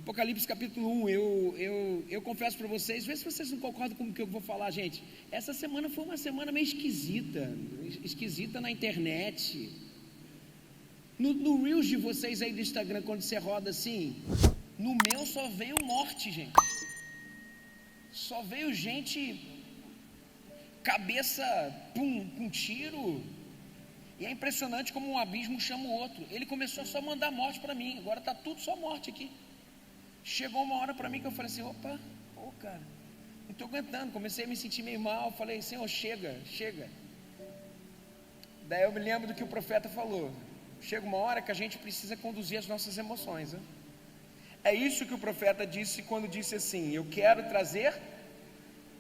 Apocalipse capítulo 1, eu confesso para vocês, vê se vocês não concordam com o que eu vou falar, gente. Essa semana foi uma semana meio esquisita na internet. No Reels de vocês aí do Instagram, quando você roda assim, no meu só veio morte, gente. Só veio gente, cabeça, com tiro. E é impressionante como um abismo chama o outro. Ele começou só a mandar morte para mim, agora está tudo só morte aqui. Chegou uma hora para mim que eu falei assim, cara, não estou aguentando, comecei a me sentir meio mal, falei, Senhor, chega. Daí eu me lembro do que o profeta falou, chega uma hora que a gente precisa conduzir as nossas emoções, né? É isso que o profeta disse quando disse assim, eu quero trazer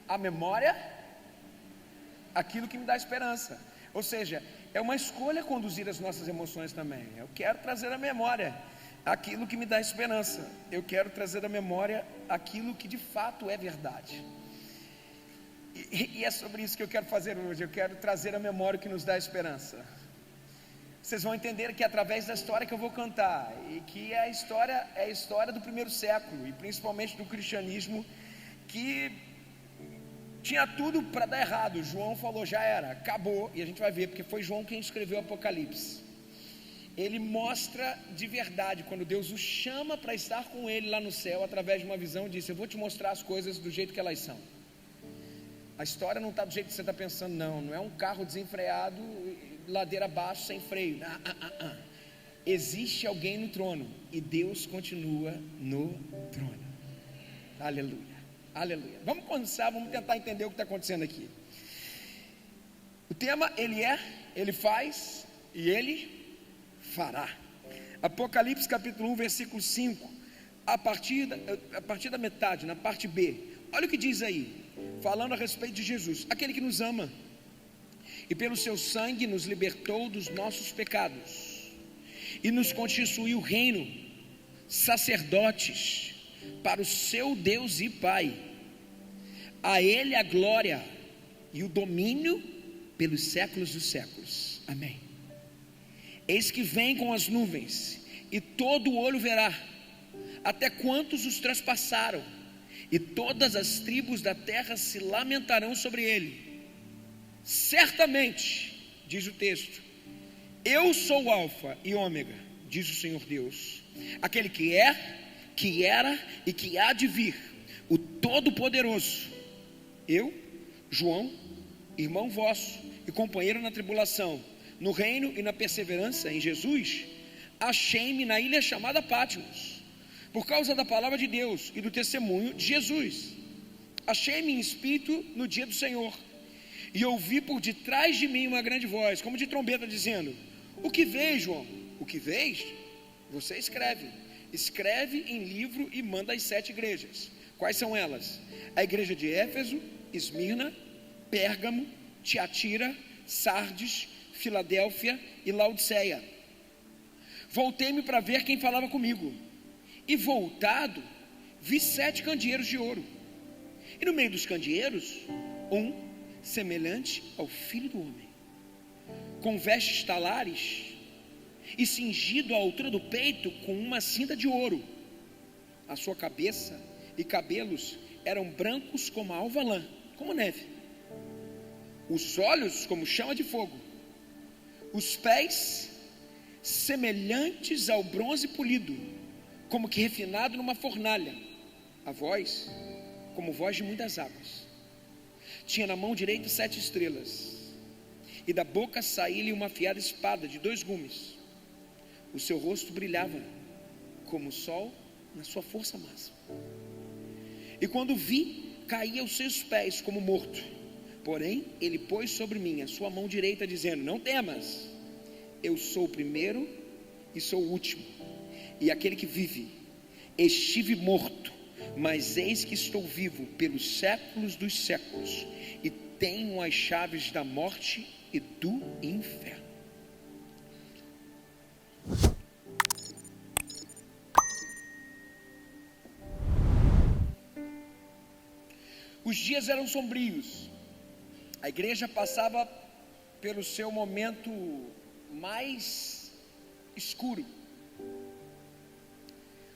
à memória aquilo que me dá esperança, ou seja, é uma escolha conduzir as nossas emoções também, eu quero trazer à memória aquilo que me dá esperança, eu quero trazer à memória aquilo que de fato é verdade, e é sobre isso que eu quero fazer hoje, eu quero trazer à memória o que nos dá esperança. Vocês vão entender que através da história que eu vou cantar, e que é a história do primeiro século, e principalmente do cristianismo, que tinha tudo para dar errado. João falou, já era, acabou, e a gente vai ver, porque foi João quem escreveu o Apocalipse. Ele mostra de verdade, quando Deus o chama para estar com ele lá no céu, através de uma visão, disse, eu vou te mostrar as coisas do jeito que elas são. A história não está do jeito que você está pensando, não é um carro desenfreado, ladeira abaixo, sem freio, existe alguém no trono, e Deus continua no trono, aleluia, vamos começar, vamos tentar entender o que está acontecendo aqui. O tema, ele é, ele faz, e ele fará. Apocalipse capítulo 1, versículo 5, a partir da metade, na parte B, olha o que diz aí, falando a respeito de Jesus, aquele que nos ama, e pelo seu sangue nos libertou dos nossos pecados, e nos constituiu reino, sacerdotes, para o seu Deus e Pai, a Ele a glória, e o domínio, pelos séculos dos séculos, amém. Eis que vem com as nuvens, e todo o olho verá, até quantos os traspassaram, e todas as tribos da terra se lamentarão sobre ele. Certamente, diz o texto, eu sou o Alfa e Ômega, diz o Senhor Deus, aquele que é, que era e que há de vir, o Todo-Poderoso. Eu, João, irmão vosso e companheiro na tribulação, no reino e na perseverança em Jesus, achei-me na ilha chamada Patmos, por causa da palavra de Deus e do testemunho de Jesus. Achei-me em espírito no dia do Senhor, e ouvi por detrás de mim uma grande voz, como de trombeta, dizendo, o que vês, João? O que vês? Você escreve em livro e manda às 7 igrejas. Quais são elas? A igreja de Éfeso, Esmirna, Pérgamo, Tiatira, Sardes, Filadélfia e Laodiceia. Voltei-me para ver quem falava comigo, e voltado, vi 7 candeeiros de ouro, e no meio dos candeeiros, semelhante ao Filho do Homem, com vestes talares, e cingido à altura do peito com uma cinta de ouro. A sua cabeça e cabelos eram brancos como a alva lã, como neve, os olhos como chama de fogo, os pés semelhantes ao bronze polido, como que refinado numa fornalha, a voz como voz de muitas águas. Tinha na mão direita 7 estrelas, e da boca saía-lhe uma afiada espada de 2 gumes. O seu rosto brilhava como o sol na sua força máxima. E quando vi, caí aos seus pés como morto. Porém, ele pôs sobre mim a sua mão direita, dizendo, não temas, eu sou o primeiro e sou o último, e aquele que vive. Estive morto, mas eis que estou vivo pelos séculos dos séculos, e tenho as chaves da morte e do inferno. Os dias eram sombrios, a igreja passava pelo seu momento mais escuro.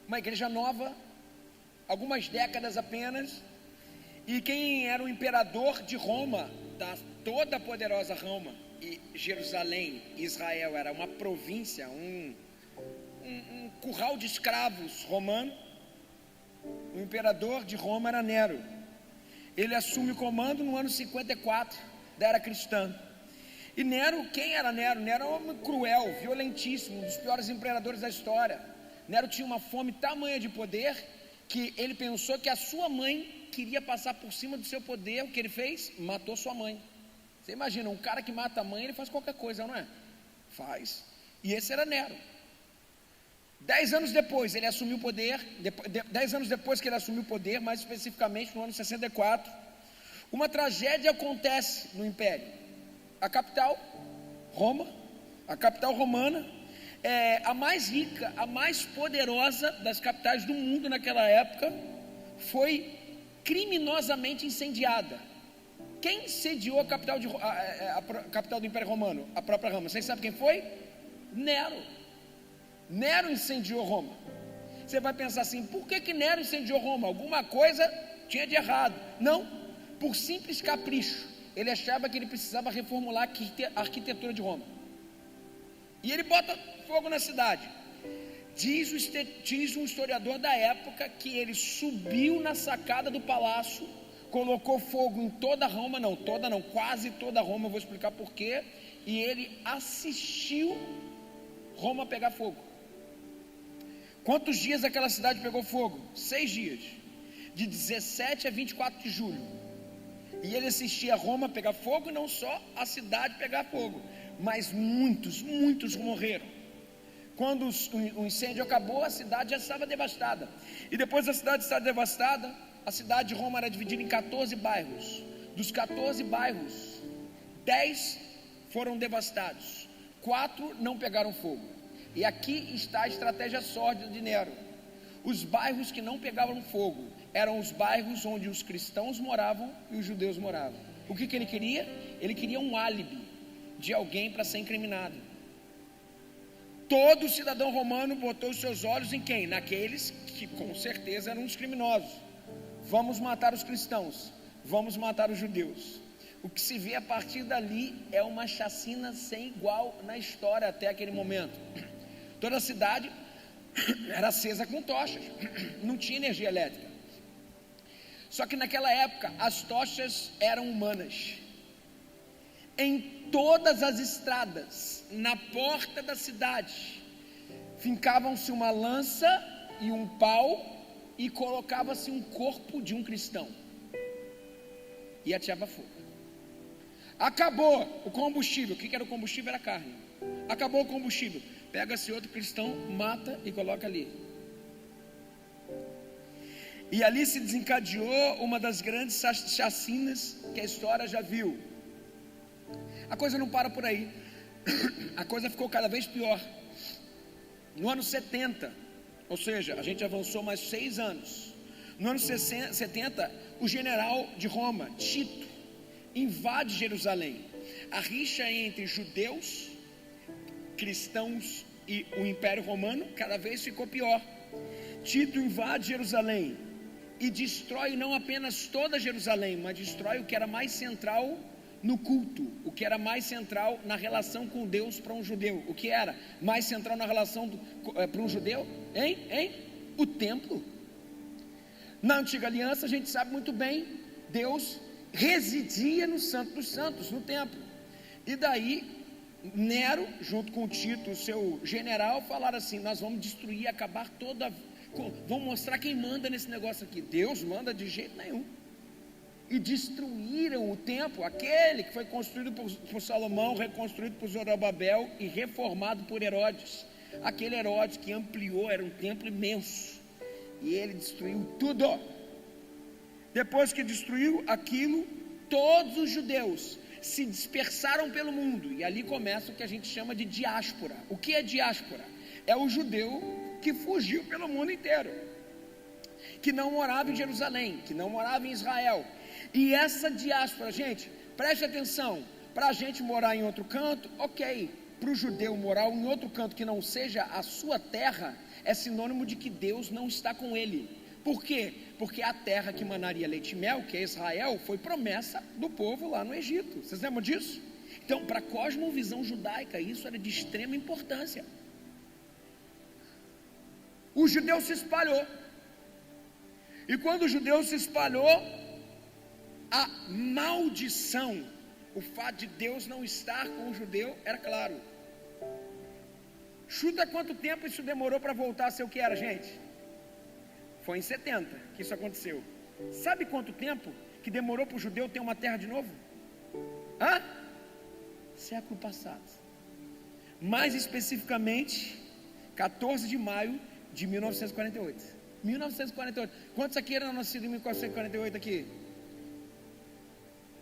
Uma igreja nova, algumas décadas apenas, e quem era o imperador de Roma, da toda poderosa Roma, e Jerusalém, Israel, era uma província, um curral de escravos romano. O imperador de Roma era Nero. Ele assume o comando no ano 54 da era cristã. E Nero, quem era Nero? Nero era um homem cruel, violentíssimo, um dos piores imperadores da história. Nero tinha uma fome tamanha de poder que ele pensou que a sua mãe queria passar por cima do seu poder. O que ele fez? Matou sua mãe. Você imagina, um cara que mata a mãe, ele faz qualquer coisa, não é? Faz. E esse era Nero. 10 anos depois ele assumiu o poder, 10 anos depois que ele assumiu o poder, mais especificamente no ano 64, uma tragédia acontece no Império. A capital, Roma, a capital romana, a mais rica, a mais poderosa das capitais do mundo naquela época, foi criminosamente incendiada. Quem incendiou a capital do Império Romano? A própria Roma. Vocês sabem quem foi? Nero. Nero incendiou Roma. Você vai pensar assim, por que Nero incendiou Roma? Alguma coisa tinha de errado. Não, por simples capricho. Ele achava que ele precisava reformular a arquitetura de Roma. E ele bota fogo na cidade. Diz um historiador da época que ele subiu na sacada do palácio, colocou fogo em toda Roma, quase toda Roma, eu vou explicar porquê, e ele assistiu Roma pegar fogo. Quantos dias aquela cidade pegou fogo? 6 dias, de 17 a 24 de julho, e ele assistia Roma pegar fogo, e não só a cidade pegar fogo, mas muitos morreram. Quando o incêndio acabou, a cidade já estava devastada, e depois da cidade estar devastada, a cidade de Roma era dividida em 14 bairros, dos 14 bairros, 10 foram devastados, 4 não pegaram fogo. E aqui está a estratégia sórdida de Nero. Os bairros que não pegavam fogo eram os bairros onde os cristãos moravam e os judeus moravam. O que ele queria? Ele queria um álibi de alguém para ser incriminado. Todo cidadão romano botou os seus olhos em quem? Naqueles que com certeza eram os criminosos. Vamos matar os cristãos, vamos matar os judeus. O que se vê a partir dali é uma chacina sem igual na história até aquele momento. Toda a cidade era acesa com tochas, não tinha energia elétrica. Só que naquela época as tochas eram humanas. Em todas as estradas, na porta da cidade, fincavam-se uma lança e um pau e colocava-se um corpo de um cristão e ateava fogo. Acabou o combustível. O que era o combustível? Era carne. Acabou o combustível, pega-se outro cristão, mata e coloca ali. E ali se desencadeou uma das grandes chacinas que a história já viu. A coisa não para por aí. A coisa ficou cada vez pior. No ano 70, ou seja, a gente avançou mais 6 anos. No ano 70, o general de Roma, Tito, invade Jerusalém. A rixa entre judeus, cristãos e o Império Romano cada vez ficou pior. Tito invade Jerusalém e destrói não apenas toda Jerusalém, mas destrói o que era mais central no culto, o que era mais central na relação com Deus para um judeu. O que era mais central na relação para um judeu? O templo. Na antiga aliança a gente sabe muito bem, Deus residia no Santo dos Santos, no templo. E daí Nero, junto com Tito, o seu general, falaram assim: nós vamos destruir, acabar vamos mostrar quem manda nesse negócio aqui. Deus manda de jeito nenhum. E destruíram o templo, aquele que foi construído por Salomão, reconstruído por Zorobabel e reformado por Herodes. Aquele Herodes que ampliou, era um templo imenso, e ele destruiu tudo. Depois que destruiu aquilo, todos os judeus se dispersaram pelo mundo, e ali começa o que a gente chama de diáspora. O que é diáspora? É o judeu que fugiu pelo mundo inteiro, que não morava em Jerusalém, que não morava em Israel. E essa diáspora, gente, preste atenção, para a gente morar em outro canto, ok, para o judeu morar em outro canto que não seja a sua terra, é sinônimo de que Deus não está com ele. Por quê? Porque a terra que manaria leite e mel, que é Israel, foi promessa do povo lá no Egito. Vocês lembram disso? Então, para a cosmovisão judaica, isso era de extrema importância. O judeu se espalhou. E quando o judeu se espalhou, a maldição, o fato de Deus não estar com o judeu, era claro. Chuta quanto tempo isso demorou para voltar a ser o que era, gente? Foi em 70 que isso aconteceu. Sabe quanto tempo que demorou para o judeu ter uma terra de novo? Século passado. Mais especificamente, 14 de maio de 1948. 1948. Quantos aqui eram nascidos em 1948 aqui?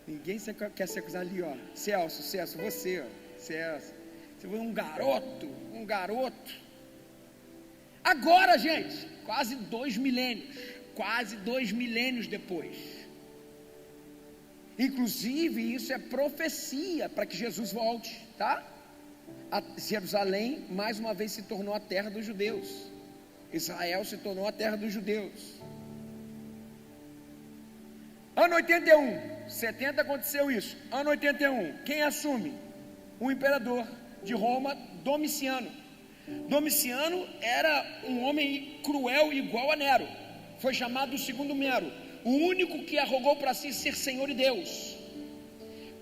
Ninguém quer se acusar ali, ó. Celso, você, ó. Celso. Você foi um garoto. Agora, gente, quase 2 milênios depois. Inclusive, isso é profecia para que Jesus volte, tá? A Jerusalém, mais uma vez, se tornou a terra dos judeus. Israel se tornou a terra dos judeus. Ano 81, 70 aconteceu isso. Ano 81, quem assume? O imperador de Roma, Domiciano. Domiciano era um homem cruel igual a Nero. Foi chamado o segundo Nero, o único que arrogou para si ser Senhor e Deus.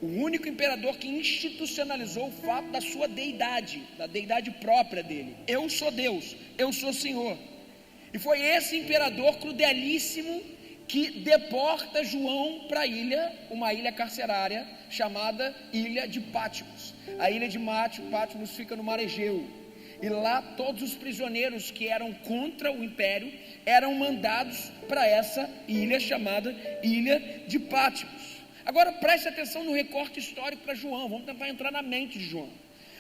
O único imperador que institucionalizou o fato da sua deidade, da deidade própria dele. Eu sou Deus, eu sou Senhor. E foi esse imperador crudelíssimo que deporta João para a ilha, uma ilha carcerária chamada Ilha de Patmos. A ilha de Patmos fica no Mar Egeu. E lá todos os prisioneiros que eram contra o império eram mandados para essa ilha chamada Ilha de Patmos. Agora preste atenção no recorte histórico para João. Vamos tentar entrar na mente de João.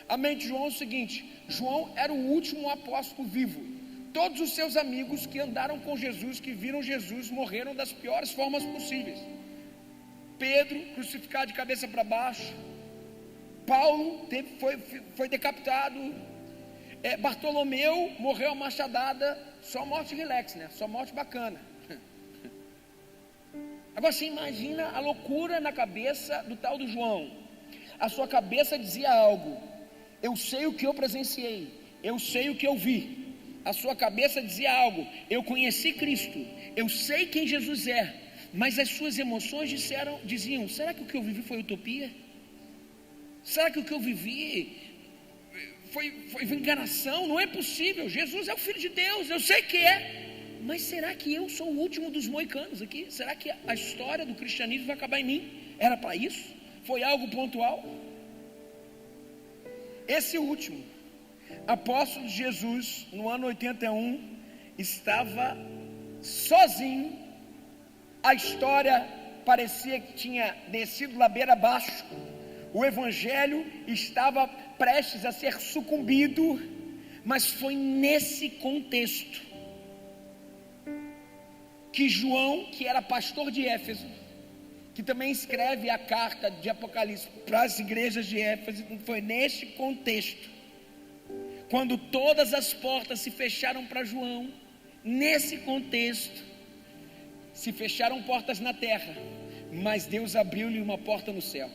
A mente de João é o seguinte: João era o último apóstolo vivo. Todos os seus amigos que andaram com Jesus, que viram Jesus, morreram das piores formas possíveis. Pedro, crucificado de cabeça para baixo. Paulo foi decapitado. Bartolomeu morreu a machadada. Só morte relax, né? Só morte bacana. Agora você imagina a loucura na cabeça do tal do João. A sua cabeça dizia algo: eu sei o que eu presenciei, eu sei o que eu vi. A sua cabeça dizia algo: eu conheci Cristo, eu sei quem Jesus é. Mas as suas emoções diziam: será que o que eu vivi foi utopia? Será que o que eu vivi foi enganação? Não é possível. Jesus é o Filho de Deus, eu sei que é. Mas será que eu sou o último dos moicanos aqui? Será que a história do cristianismo vai acabar em mim? Era para isso? Foi algo pontual? Esse último apóstolo de Jesus, no ano 81, estava sozinho. A história parecia que tinha descido ladeira abaixo. O evangelho estava prestes a ser sucumbido. Mas foi nesse contexto que João, que era pastor de Éfeso, que também escreve a carta de Apocalipse para as igrejas de Éfeso, foi neste contexto, quando todas as portas se fecharam para João, nesse contexto, se fecharam portas na terra, mas Deus abriu-lhe uma porta no céu,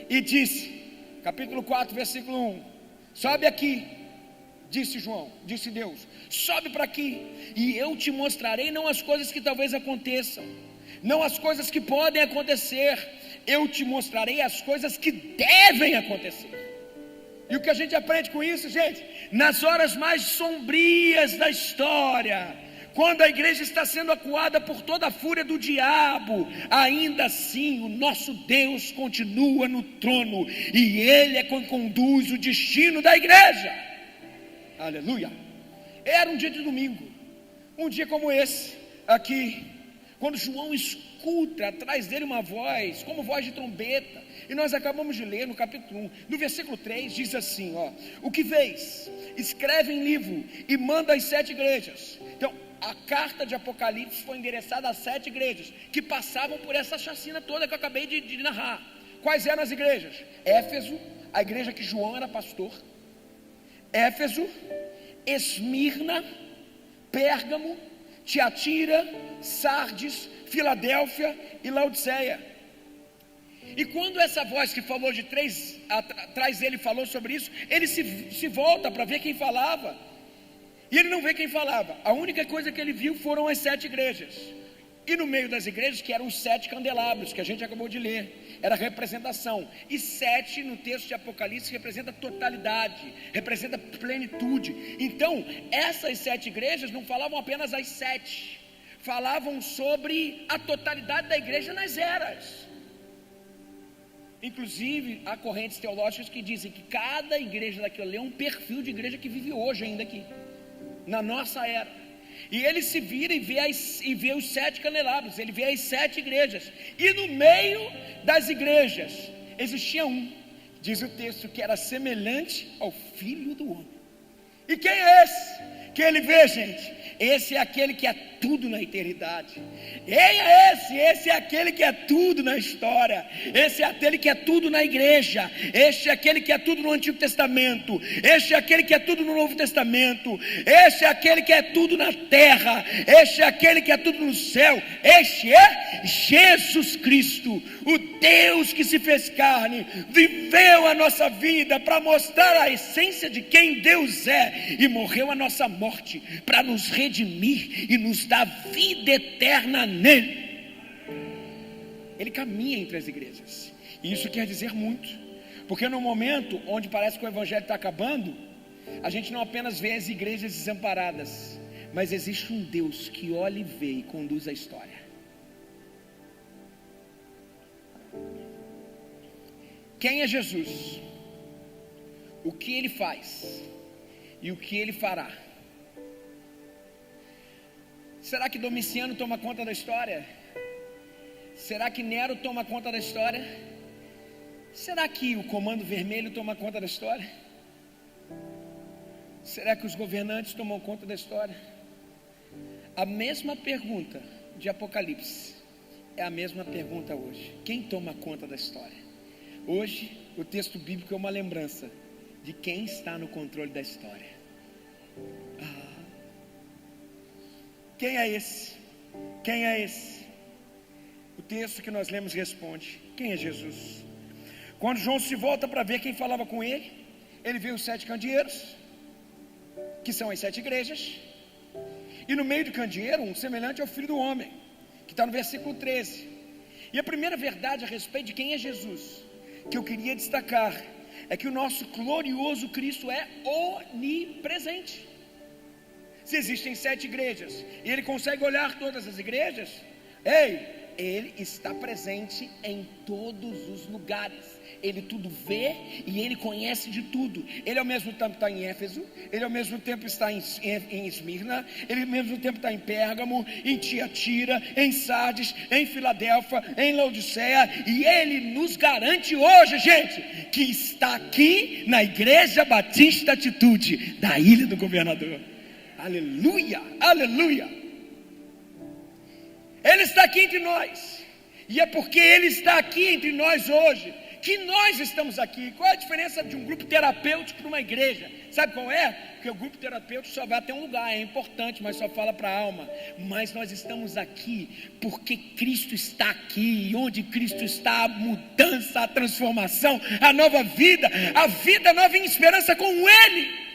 e disse, capítulo 4, versículo 1, sobe aqui, disse João, disse Deus, sobe para aqui, e eu te mostrarei não as coisas que talvez aconteçam, não as coisas que podem acontecer, eu te mostrarei as coisas que devem acontecer. E o que a gente aprende com isso, gente? Nas horas mais sombrias da história, quando a igreja está sendo acuada por toda a fúria do diabo, ainda assim o nosso Deus continua no trono, e Ele é quem conduz o destino da igreja. Aleluia. Era um dia de domingo, um dia como esse aqui, quando João escuta atrás dele uma voz, como voz de trombeta, e nós acabamos de ler no capítulo 1, no versículo 3, diz assim, ó, o que vês, escreve em livro e manda às 7 igrejas. Então, a carta de Apocalipse foi endereçada às 7 igrejas, que passavam por essa chacina toda que eu acabei de narrar. Quais eram as igrejas? Éfeso, a igreja que João era pastor, Éfeso, Esmirna, Pérgamo, Tiatira, Sardes, Filadélfia e Laodiceia. E quando essa voz que falou de três atrás dele falou sobre isso, ele se volta para ver quem falava. E ele não vê quem falava. A única coisa que ele viu foram as 7 igrejas. E no meio das igrejas, que eram os 7 candelabros, que a gente acabou de ler, era a representação. E 7 no texto de Apocalipse representa totalidade, representa plenitude. Então, essas 7 igrejas não falavam apenas as 7, falavam sobre a totalidade da igreja nas eras. Inclusive, há correntes teológicas que dizem que cada igreja daquilo ali é um perfil de igreja que vive hoje ainda aqui, na nossa era. E ele se vira e vê os 7 candelabros, ele vê as 7 igrejas. E no meio das igrejas existia um, diz o texto, que era semelhante ao Filho do Homem. E quem é esse que ele vê, gente? Esse é aquele que é tudo na eternidade. Esse é aquele que é tudo na história. Esse é aquele que é tudo na igreja. Este é aquele que é tudo no Antigo Testamento. Este é aquele que é tudo no Novo Testamento. Este é aquele que é tudo na terra. Este é aquele que é tudo no céu. Este é Jesus Cristo, o Deus que se fez carne, viveu a nossa vida para mostrar a essência de quem Deus é e morreu a nossa morte para nos redimir e nos dar vida eterna nele. Ele caminha entre as igrejas, e isso quer dizer muito, porque no momento onde parece que o evangelho está acabando, a gente não apenas vê as igrejas desamparadas, mas existe um Deus que olha e vê e conduz a história. Quem é Jesus? O que ele faz e o que ele fará? Será que Domiciano toma conta da história? Será que Nero toma conta da história? Será que o Comando Vermelho toma conta da história? Será que os governantes tomam conta da história? A mesma pergunta de Apocalipse é a mesma pergunta hoje. Quem toma conta da história? Hoje, o texto bíblico é uma lembrança de quem está no controle da história. Quem é esse? Quem é esse? O texto que nós lemos responde: quem é Jesus? Quando João se volta para ver quem falava com ele, ele vê os 7 candeeiros, que são as 7 igrejas, e no meio do candeeiro, um semelhante ao Filho do Homem, que está no versículo 13. E a primeira verdade a respeito de quem é Jesus, que eu queria destacar, é que o nosso glorioso Cristo é onipresente. Se existem 7 igrejas, e ele consegue olhar todas as igrejas, ele está presente em todos os lugares. Ele tudo vê e ele conhece de tudo. Ele ao mesmo tempo está em Éfeso, ele ao mesmo tempo está em Esmirna, ele ao mesmo tempo está em Pérgamo, em Tiatira, em Sardes, em Filadélfia, em Laodiceia, e ele nos garante hoje, gente, que está aqui na Igreja Batista Atitude da Ilha do Governador. Aleluia, aleluia. Ele está aqui entre nós, e é porque ele está aqui entre nós hoje que nós estamos aqui. Qual é a diferença de um grupo terapêutico para uma igreja? Sabe qual é? Porque o grupo terapêutico só vai até um lugar, é importante, mas só fala para a alma. Mas nós estamos aqui porque Cristo está aqui, e onde Cristo está, a mudança, a transformação, a nova vida, a vida nova em esperança com Ele.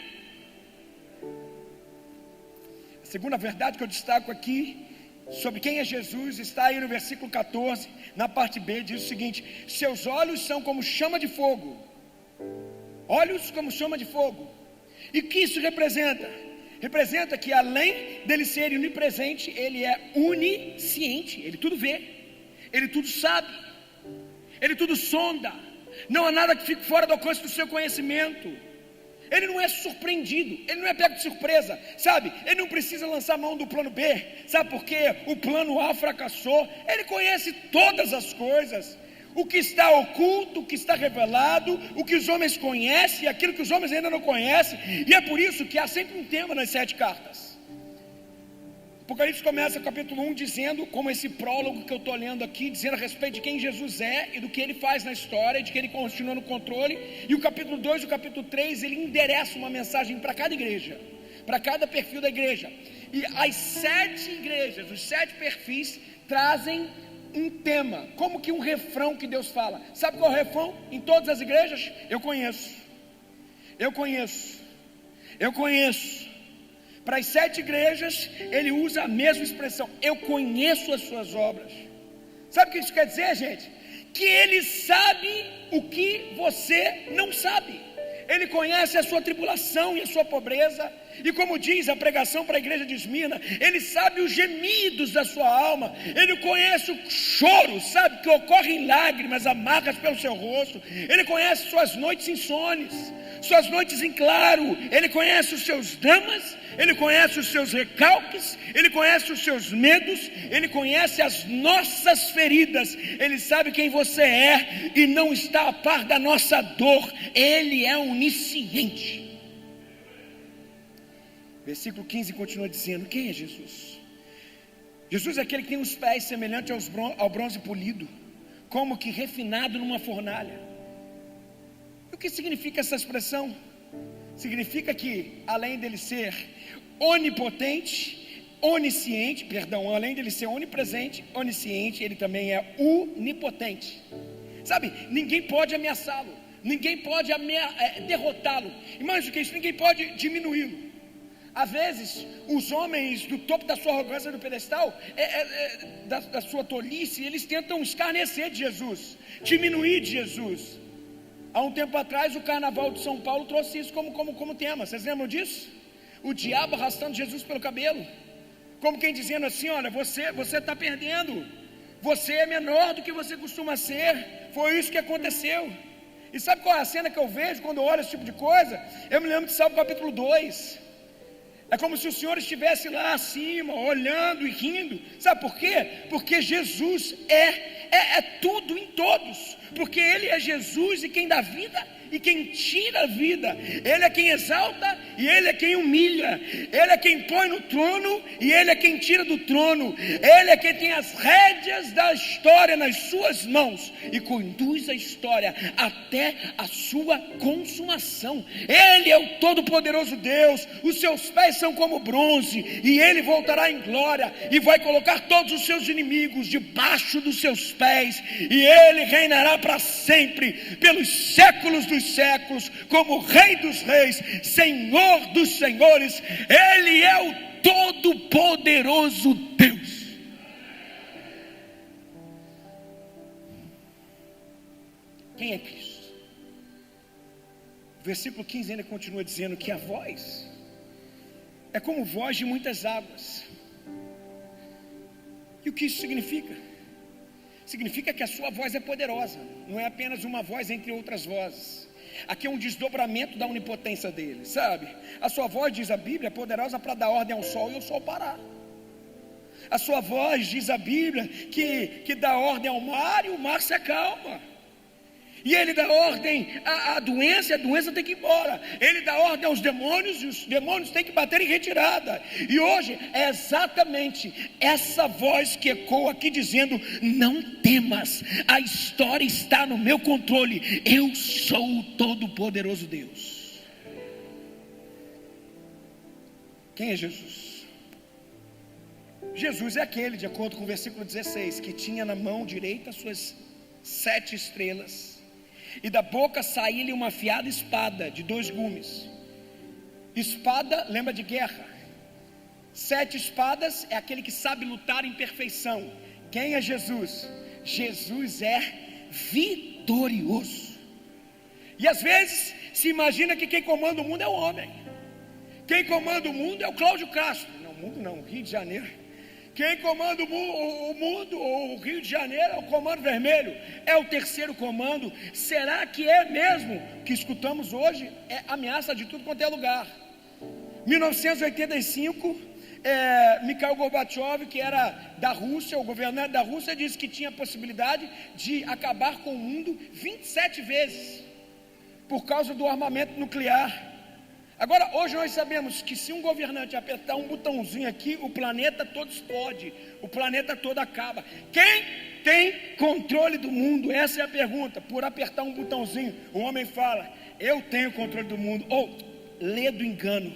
A segunda verdade que eu destaco aqui sobre quem é Jesus está aí no versículo 14, na parte B, diz o seguinte: seus olhos são como chama de fogo. Olhos como chama de fogo. E o que isso representa? Representa que além dele ser onipresente, ele é onisciente. Ele tudo vê, ele tudo sabe, ele tudo sonda. Não há nada que fique fora do alcance do seu conhecimento. Ele não é surpreendido, ele não é pego de surpresa, sabe? Ele não precisa lançar mão do plano B, sabe por quê? O plano A fracassou. Ele conhece todas as coisas, o que está oculto, o que está revelado, o que os homens conhecem, aquilo que os homens ainda não conhecem. E é por isso que há sempre um tema nas 7 cartas. Apocalipse começa o capítulo 1 dizendo, como esse prólogo que eu estou lendo aqui, dizendo a respeito de quem Jesus é e do que ele faz na história, de que ele continua no controle. E o capítulo 2 e o capítulo 3, ele endereça uma mensagem para cada igreja, para cada perfil da igreja. E as 7 igrejas, os 7 perfis, trazem um tema, como que um refrão que Deus fala. Sabe qual é o refrão em todas as igrejas? Eu conheço. Para as 7 igrejas, ele usa a mesma expressão: eu conheço as suas obras. Sabe o que isso quer dizer, gente? Que ele sabe o que você não sabe. Ele conhece a sua tribulação e a sua pobreza. E como diz a pregação para a igreja de Esmirna, ele sabe os gemidos da sua alma. Ele conhece o choro, sabe, que ocorre em lágrimas amargas pelo seu rosto. Ele conhece suas noites insones, suas noites em claro. Ele conhece os seus dramas, ele conhece os seus recalques, ele conhece os seus medos, ele conhece as nossas feridas. Ele sabe quem você é e não está a par da nossa dor. Ele é onisciente. Versículo 15 continua dizendo: quem é Jesus? Jesus é aquele que tem os pés semelhantes ao bronze polido, como que refinado numa fornalha. O que significa essa expressão? Significa que, além dele ser onipotente, além dele ser onipresente, onisciente, ele também é onipotente. Sabe, ninguém pode ameaçá-lo, ninguém pode derrotá-lo, e mais do que isso, ninguém pode diminuí-lo. Às vezes, os homens do topo da sua arrogância, do pedestal, da sua tolice, eles tentam escarnecer de Jesus, diminuir de Jesus. Há um tempo atrás, o Carnaval de São Paulo trouxe isso como tema. Vocês lembram disso? O diabo arrastando Jesus pelo cabelo, como quem dizendo assim: olha, você está perdendo, você é menor do que você costuma ser. Foi isso que aconteceu. E sabe qual é a cena que eu vejo quando eu olho esse tipo de coisa? Eu me lembro de Salmo capítulo 2. É como se o Senhor estivesse lá acima, olhando e rindo. Sabe por quê? Porque Jesus é tudo em todos. Porque Ele é Jesus e quem dá vida e quem tira a vida. Ele é quem exalta e Ele é quem humilha. Ele é quem põe no trono e Ele é quem tira do trono. Ele é quem tem as rédeas da história nas suas mãos e conduz a história até a sua consumação. Ele é o Todo-Poderoso Deus. Os seus pés são como bronze e Ele voltará em glória e vai colocar todos os seus inimigos debaixo dos seus pés, e Ele reinará para sempre, pelos séculos dos séculos, como Rei dos reis, Senhor dos senhores. Ele é o Todo-Poderoso Deus. Quem é Cristo? O versículo 15 ainda continua dizendo que a voz é como voz de muitas águas. E o que isso significa? Significa que a sua voz é poderosa, não é apenas uma voz entre outras vozes. Aqui é um desdobramento da onipotência dele, sabe? A sua voz, diz a Bíblia, é poderosa para dar ordem ao sol e o sol parar. A sua voz, diz a Bíblia, que dá ordem ao mar e o mar se acalma. E Ele dá ordem à doença, e a doença tem que ir embora. Ele dá ordem aos demônios, e os demônios têm que bater em retirada. E hoje é exatamente essa voz que ecoa aqui dizendo: não temas, a história está no meu controle. Eu sou o Todo-Poderoso Deus. Quem é Jesus? Jesus é aquele, de acordo com o versículo 16, que tinha na mão direita as suas 7 estrelas, e da boca saía-lhe uma afiada espada de 2 gumes. Espada lembra de guerra. 7 espadas é aquele que sabe lutar em perfeição. Quem é Jesus? Jesus é vitorioso. E às vezes se imagina que quem comanda o mundo é o homem. Quem comanda o mundo é o Cláudio Castro. Não, o mundo não, o Rio de Janeiro. Quem comanda o mundo, ou o Rio de Janeiro, é o Comando Vermelho, é o terceiro comando. Será que é mesmo que escutamos hoje? É ameaça de tudo quanto é lugar. 1985, Mikhail Gorbachev, que era da Rússia, o governante da Rússia, disse que tinha a possibilidade de acabar com o mundo 27 vezes, por causa do armamento nuclear. Agora, hoje nós sabemos que se um governante apertar um botãozinho aqui, o planeta todo explode, o planeta todo acaba. Quem tem controle do mundo? Essa é a pergunta. Por apertar um botãozinho, o homem fala: eu tenho controle do mundo. Ou, lê do engano,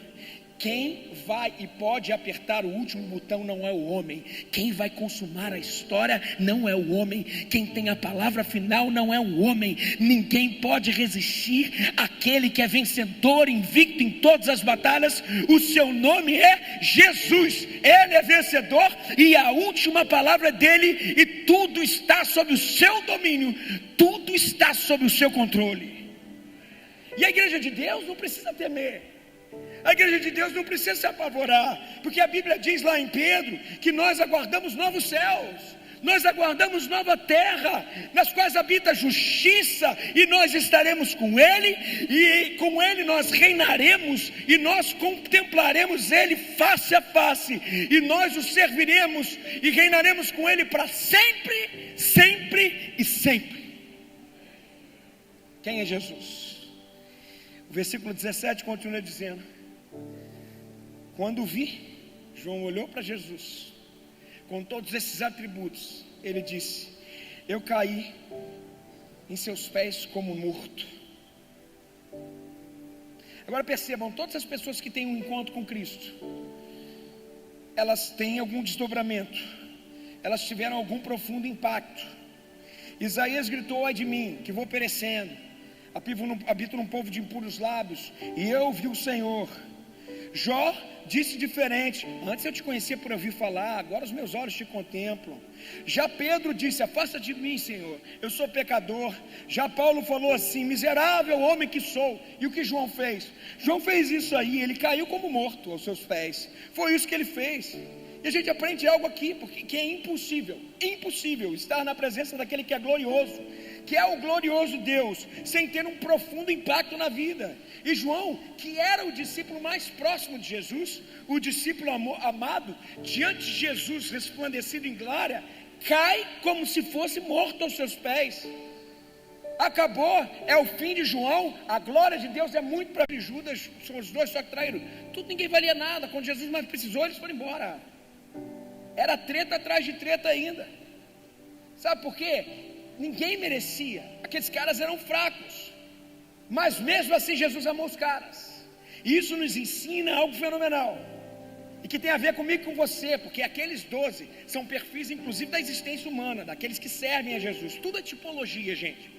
Quem vai e pode apertar o último botão não é o homem. Quem vai consumar a história não é o homem. Quem tem a palavra final não é o homem. Ninguém pode resistir àquele que é vencedor, invicto em todas as batalhas. O seu nome é Jesus. Ele é vencedor e a última palavra dele, e tudo está sob o seu domínio. Tudo está sob o seu controle. E a igreja de Deus não precisa temer. A igreja de Deus não precisa se apavorar, porque a Bíblia diz lá em Pedro que nós aguardamos novos céus, nós aguardamos nova terra, nas quais habita a justiça, e nós estaremos com Ele, e com Ele nós reinaremos, e nós contemplaremos Ele face a face, e nós o serviremos, e reinaremos com Ele para sempre, sempre e sempre. Quem é Jesus? O versículo 17 continua dizendo: quando vi, João olhou para Jesus, com todos esses atributos, ele disse: eu caí em seus pés como morto. Agora percebam, todas as pessoas que têm um encontro com Cristo, elas têm algum desdobramento, elas tiveram algum profundo impacto. Isaías gritou: ai de mim, que vou perecendo, habito num povo de impuros lábios, e eu vi o Senhor. Jó disse diferente: antes eu te conhecia por ouvir falar, agora os meus olhos te contemplam. Já Pedro disse: afasta de mim, Senhor, eu sou pecador. Já Paulo falou assim: miserável homem que sou. E o que João fez? João fez isso aí, ele caiu como morto aos seus pés. Foi isso que ele fez. E a gente aprende algo aqui, porque que é impossível estar na presença daquele que é glorioso, que é o glorioso Deus, sem ter um profundo impacto na vida. E João, que era o discípulo mais próximo de Jesus, o discípulo amado, diante de Jesus resplandecido em glória, cai como se fosse morto aos seus pés. Acabou, é o fim de João. A glória de Deus é muito para Judas, são os dois só que traíram. Tudo, ninguém valia nada. Quando Jesus mais precisou, eles foram embora. Era treta atrás de treta ainda. Sabe por quê? Ninguém merecia. Aqueles caras eram fracos, mas mesmo assim Jesus amou os caras. E isso nos ensina algo fenomenal, e que tem a ver comigo e com você, porque aqueles 12 são perfis inclusive da existência humana, daqueles que servem a Jesus. Tudo é tipologia, gente.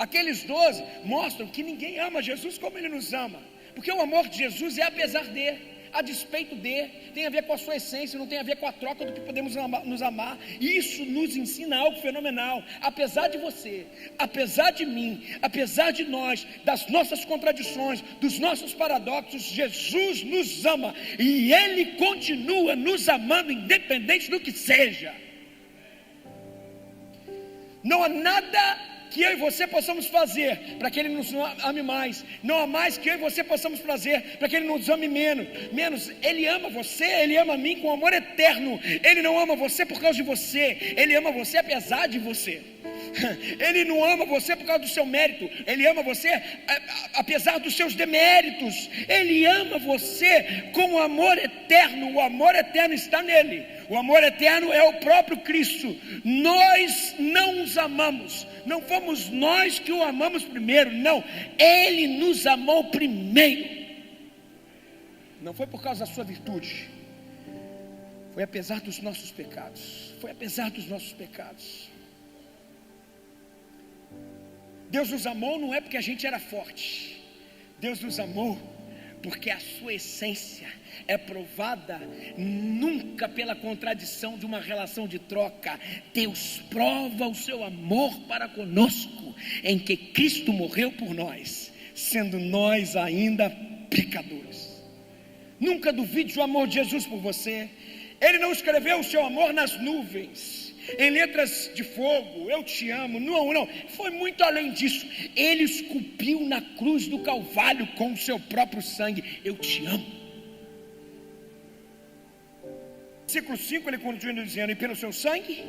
Aqueles 12 mostram que ninguém ama Jesus como Ele nos ama, porque o amor de Jesus é apesar de, a despeito de, tem a ver com a sua essência, não tem a ver com a troca do que podemos nos amar. Isso nos ensina algo fenomenal. Apesar de você, apesar de mim, apesar de nós, das nossas contradições, dos nossos paradoxos, Jesus nos ama, e Ele continua nos amando independente do que seja. Não há nada que eu e você possamos fazer para que Ele nos ame mais. Não há mais que eu e você possamos fazer para que Ele nos ame menos. Ele ama você, Ele ama a mim com amor eterno. Ele não ama você por causa de você, Ele ama você apesar de você. Ele não ama você por causa do seu mérito, Ele ama você apesar dos seus deméritos. Ele ama você com amor eterno. O amor eterno está nele. O amor eterno é o próprio Cristo. Nós não os amamos, não fomos nós que o amamos primeiro, não, Ele nos amou primeiro. Não foi por causa da sua virtude, foi apesar dos nossos pecados. Foi apesar dos nossos pecados. Deus nos amou não é porque a gente era forte. Deus nos amou porque a sua essência é provada nunca pela contradição de uma relação de troca. Deus prova o seu amor para conosco em que Cristo morreu por nós, sendo nós ainda pecadores. Nunca duvide do amor de Jesus por você. Ele não escreveu o seu amor nas nuvens, em letras de fogo, eu te amo. Não, foi muito além disso. Ele esculpiu na cruz do Calvário com o seu próprio sangue: eu te amo. Versículo 5 ele continua dizendo: e pelo seu sangue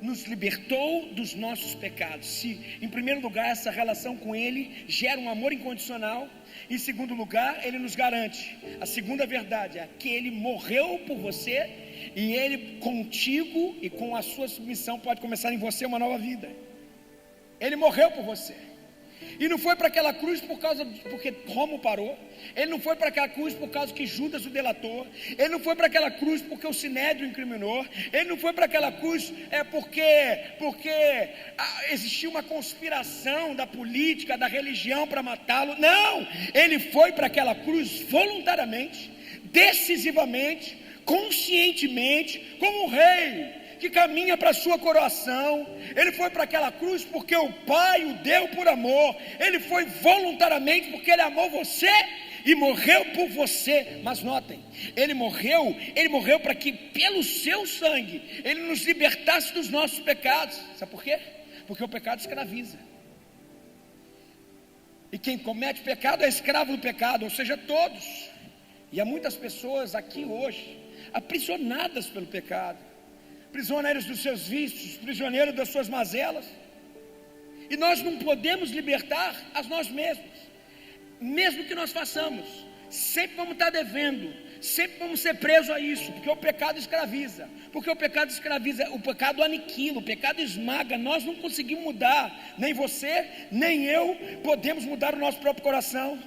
nos libertou dos nossos pecados. Se em primeiro lugar essa relação com Ele gera um amor incondicional, em segundo lugar Ele nos garante. A segunda verdade é que Ele morreu por você, e Ele contigo e com a sua submissão pode começar em você uma nova vida. Ele morreu por você. E não foi para aquela cruz porque Roma parou. Ele não foi para aquela cruz por causa que Judas o delatou. Ele não foi para aquela cruz porque o Sinédrio o incriminou. Ele não foi para aquela cruz porque existia uma conspiração da política, da religião para matá-lo. Não, ele foi para aquela cruz voluntariamente, decisivamente, conscientemente, como um rei que caminha para a sua coroação. Ele foi para aquela cruz porque o Pai o deu por amor. Ele foi voluntariamente porque ele amou você e morreu por você. Mas notem, ele morreu para que pelo seu sangue ele nos libertasse dos nossos pecados. Sabe por quê? Porque o pecado escraviza, e quem comete pecado é escravo do pecado, ou seja, todos. E há muitas pessoas aqui hoje aprisionadas pelo pecado, prisioneiros dos seus vícios, prisioneiros das suas mazelas. E nós não podemos libertar a nós mesmos. Mesmo que nós façamos, sempre vamos estar devendo, sempre vamos ser presos a isso, porque o pecado escraviza. Porque o pecado escraviza, o pecado aniquila, o pecado esmaga. Nós não conseguimos mudar, nem você, nem eu podemos mudar o nosso próprio coração.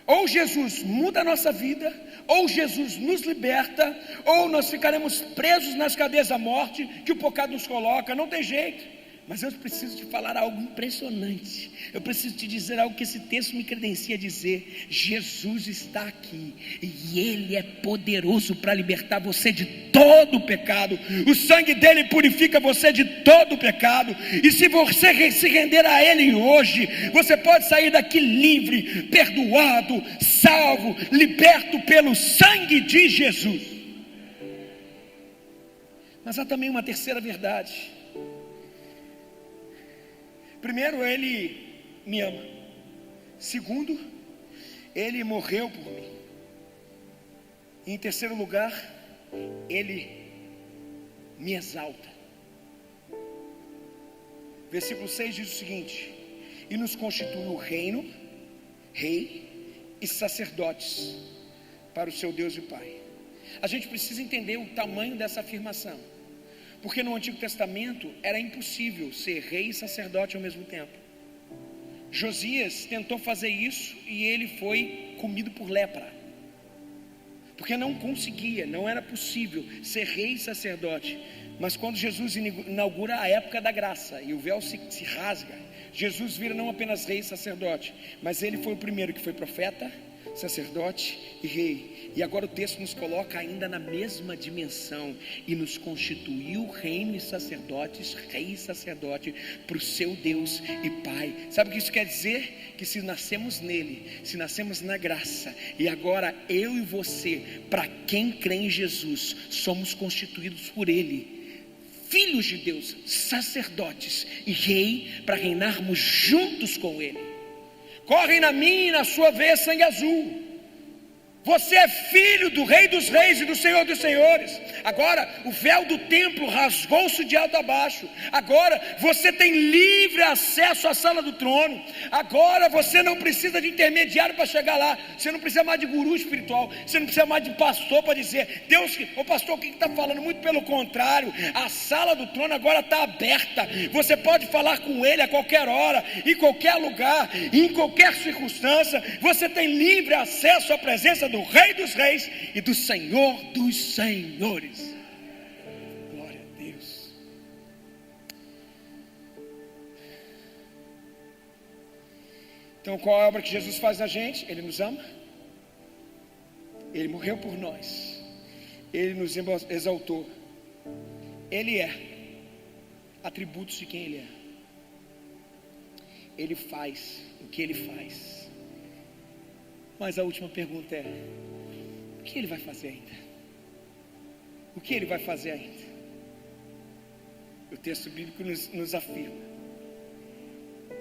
Ou Jesus muda a nossa vida, ou Jesus nos liberta, ou nós ficaremos presos nas cadeias da morte que o pecado nos coloca. Não tem jeito. Mas eu preciso te falar algo impressionante. Eu preciso te dizer algo que esse texto me credencia a dizer. Jesus está aqui e Ele é poderoso para libertar você de todo o pecado. O sangue dele purifica você de todo o pecado. E se você se render a Ele hoje, você pode sair daqui livre, perdoado, salvo, liberto pelo sangue de Jesus. Mas há também uma terceira verdade. Primeiro, Ele me ama. Segundo, Ele morreu por mim. E em terceiro lugar, Ele me exalta. Versículo 6 diz o seguinte: e nos constituiu reino, rei e sacerdotes para o seu Deus e Pai. A gente precisa entender o tamanho dessa afirmação, porque no Antigo Testamento era impossível ser rei e sacerdote ao mesmo tempo. Josias tentou fazer isso e ele foi comido por lepra, porque não conseguia, não era possível ser rei e sacerdote. Mas quando Jesus inaugura a época da graça e o véu se rasga, Jesus vira não apenas rei e sacerdote, mas ele foi o primeiro que foi profeta, sacerdote e rei. E agora o texto nos coloca ainda na mesma dimensão: e nos constituiu reino e sacerdotes, rei e sacerdote para o seu Deus e Pai. Sabe o que isso quer dizer? Que se nascemos nele, se nascemos na graça, e agora eu e você, para quem crê em Jesus, somos constituídos por ele, filhos de Deus, sacerdotes e rei, para reinarmos juntos com ele. Correm na minha e na sua veia sangue azul. Você é filho do Rei dos Reis e do Senhor dos Senhores. Agora o véu do templo rasgou-se de alto a baixo. Agora você tem livre acesso à sala do trono. Agora você não precisa de intermediário para chegar lá. Você não precisa mais de guru espiritual. Você não precisa mais de pastor para dizer: Deus, ô pastor, o que está falando? Muito pelo contrário, a sala do trono agora está aberta. Você pode falar com ele a qualquer hora, em qualquer lugar, em qualquer circunstância. Você tem livre acesso à presença do Rei dos Reis e do Senhor dos Senhores. Glória a Deus. Então, qual é a obra que Jesus faz na gente? Ele nos ama, Ele morreu por nós, Ele nos exaltou, Ele é atributos de quem Ele é. Ele faz o que Ele faz. Mas a última pergunta é: o que Ele vai fazer ainda? O que Ele vai fazer ainda? O texto bíblico nos afirma: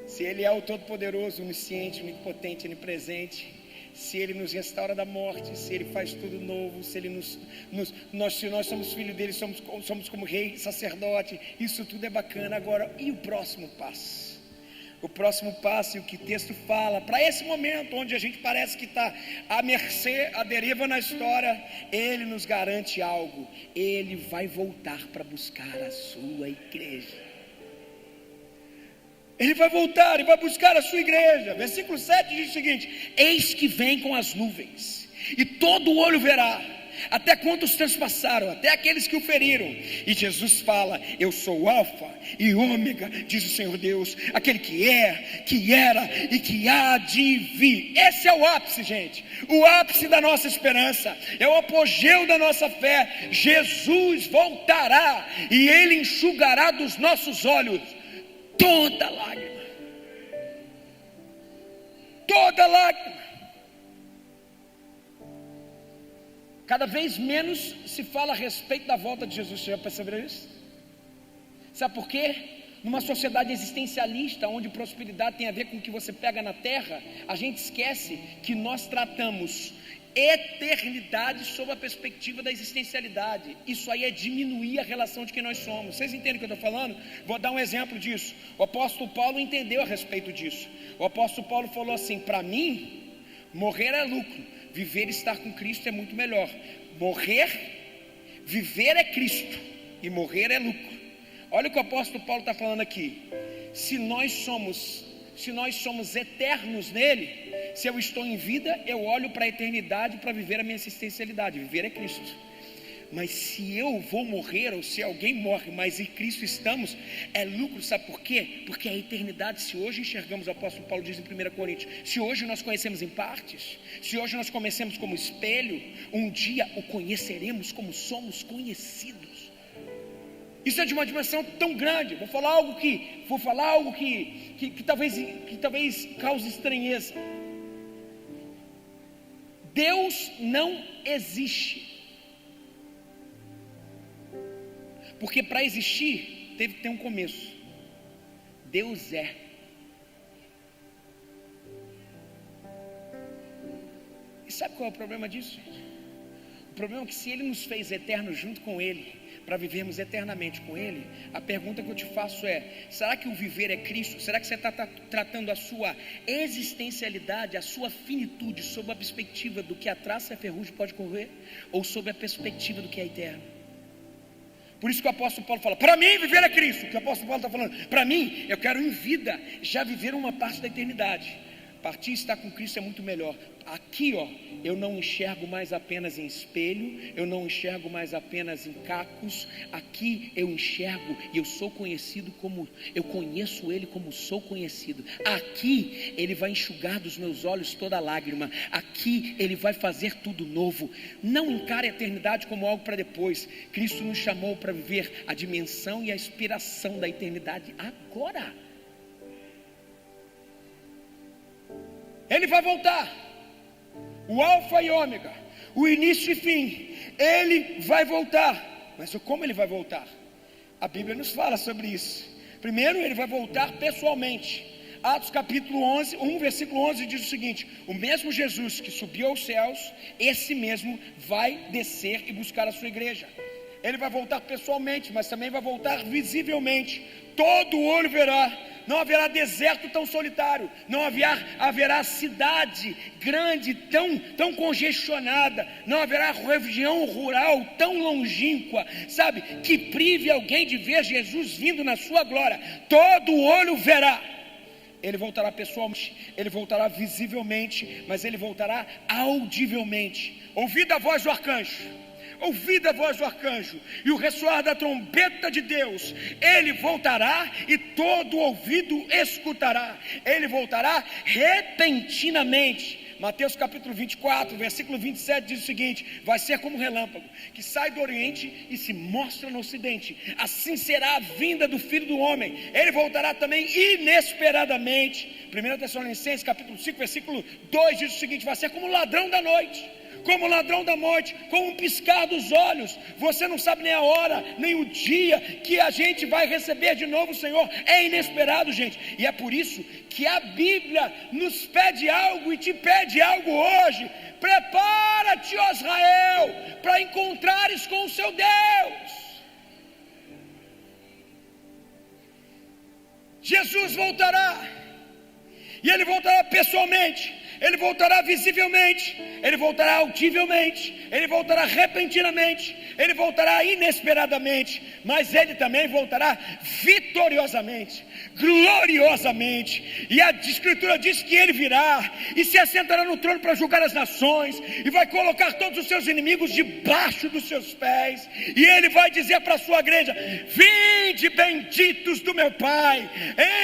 se Ele é o Todo-Poderoso, onisciente, onipotente, onipresente, se Ele nos restaura da morte, se Ele faz tudo novo, se Ele se nós somos filhos dEle, somos como rei, sacerdote, isso tudo é bacana. Agora, e o próximo passo? O próximo passo, e o que o texto fala, para esse momento onde a gente parece que está à mercê, à deriva na história, Ele nos garante algo: Ele vai voltar para buscar a sua igreja. Ele vai voltar e vai buscar a sua igreja. Versículo 7 diz o seguinte: eis que vem com as nuvens, e todo olho verá, até quantos transpassaram, até aqueles que o feriram. E Jesus fala: eu sou o Alfa e Ômega, diz o Senhor Deus, aquele que é, que era e que há de vir. Esse é o ápice, gente, o ápice da nossa esperança, é o apogeu da nossa fé. Jesus voltará e Ele enxugará dos nossos olhos toda lágrima, toda lágrima. Cada vez menos se fala a respeito da volta de Jesus. Você já percebeu isso? Sabe por quê? Numa sociedade existencialista, onde prosperidade tem a ver com o que você pega na terra, a gente esquece que nós tratamos eternidade sob a perspectiva da existencialidade. Isso aí é diminuir a relação de quem nós somos. Vocês entendem o que eu estou falando? Vou dar um exemplo disso. O apóstolo Paulo entendeu a respeito disso. O apóstolo Paulo falou assim: para mim, morrer é lucro, viver e estar com Cristo é muito melhor. Viver é Cristo e morrer é lucro. Olha o que o apóstolo Paulo está falando aqui. Se nós somos eternos nele, se eu estou em vida, eu olho para a eternidade para viver a minha existencialidade. Viver é Cristo. Mas se eu vou morrer, ou se alguém morre, mas em Cristo estamos, é lucro. Sabe por quê? Porque a eternidade, se hoje enxergamos, o apóstolo Paulo diz em 1 Coríntios, se hoje nós conhecemos em partes, se hoje nós conhecemos como espelho, um dia o conheceremos como somos conhecidos. Isso é de uma dimensão tão grande. Vou falar algo que talvez cause estranheza. Deus não existe, porque para existir teve que ter um começo. Deus é. E sabe qual é o problema disso, gente? O problema é que se Ele nos fez eternos junto com Ele, para vivermos eternamente com Ele, a pergunta que eu te faço é: será que o viver é Cristo? Será que você está tratando a sua existencialidade, a sua finitude, sob a perspectiva do que a traça e a ferrugem pode correr, ou sob a perspectiva do que é eterno? Por isso que o apóstolo Paulo fala: para mim viver é Cristo. O que o apóstolo Paulo está falando: para mim, eu quero em vida já viver uma parte da eternidade. Partir e estar com Cristo é muito melhor. Aqui, eu não enxergo mais apenas em espelho, eu não enxergo mais apenas em cacos. Aqui eu enxergo e eu sou conhecido como, eu conheço Ele como sou conhecido. Aqui Ele vai enxugar dos meus olhos toda lágrima. Aqui Ele vai fazer tudo novo. Não encare a eternidade como algo para depois. Cristo nos chamou para viver a dimensão e a inspiração da eternidade agora. Ele vai voltar, o Alfa e Ômega, o início e fim. Ele vai voltar. Mas como Ele vai voltar? A Bíblia nos fala sobre isso. Primeiro, Ele vai voltar pessoalmente. Atos capítulo 1 versículo 11 diz o seguinte: o mesmo Jesus que subiu aos céus, esse mesmo vai descer e buscar a sua igreja. Ele vai voltar pessoalmente, mas também vai voltar visivelmente. Todo olho verá. Não haverá deserto tão solitário, não haverá cidade grande tão congestionada, não haverá região rural tão longínqua, sabe, que prive alguém de ver Jesus vindo na sua glória. Todo olho verá. Ele voltará pessoalmente, Ele voltará visivelmente, mas Ele voltará audivelmente. Ouvida a voz do arcanjo, ouvida a voz do arcanjo e o ressoar da trombeta de Deus, Ele voltará e todo ouvido escutará. Ele voltará repentinamente. Mateus capítulo 24, versículo 27 diz o seguinte: vai ser como um relâmpago que sai do oriente e se mostra no ocidente. Assim será a vinda do Filho do Homem. Ele voltará também inesperadamente. 1 Tessalonicenses capítulo 5, versículo 2 diz o seguinte: vai ser como um ladrão da noite. Como o ladrão da noite, com um piscar dos olhos. Você não sabe nem a hora, nem o dia que a gente vai receber de novo o Senhor. É inesperado, gente. E é por isso que a Bíblia nos pede algo e te pede algo hoje. Prepara-te, ó Israel, para encontrares com o seu Deus. Jesus voltará. E Ele voltará pessoalmente. Ele voltará visivelmente, Ele voltará audivelmente, Ele voltará repentinamente, Ele voltará inesperadamente, mas Ele também voltará vitoriosamente, gloriosamente. E a Escritura diz que Ele virá e se assentará no trono para julgar as nações, e vai colocar todos os seus inimigos debaixo dos seus pés, e Ele vai dizer para a sua igreja: vinde benditos do meu Pai,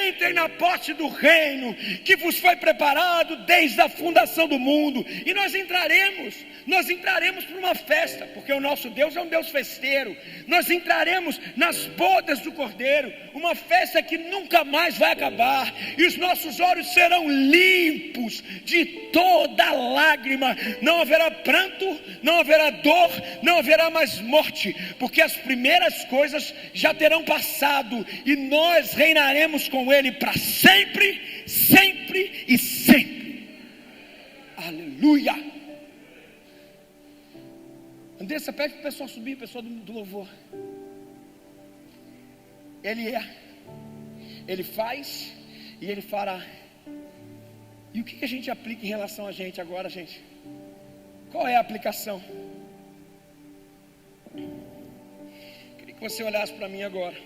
entrem na posse do reino que vos foi preparado desde a fundação do mundo. E nós entraremos por uma festa, porque o nosso Deus é um Deus festeiro. Nós entraremos nas bodas do Cordeiro, uma festa que nunca mais vai acabar, e os nossos olhos serão limpos de toda lágrima. Não haverá pranto, não haverá dor, não haverá mais morte, porque as primeiras coisas já terão passado, e nós reinaremos com Ele para sempre, sempre e sempre. Aleluia. Andressa, pede para o pessoal subir, o pessoal do louvor. Ele é, Ele faz e Ele fará. E o que a gente aplica em relação a gente agora, gente? Qual é a aplicação? Queria que você olhasse para mim agora.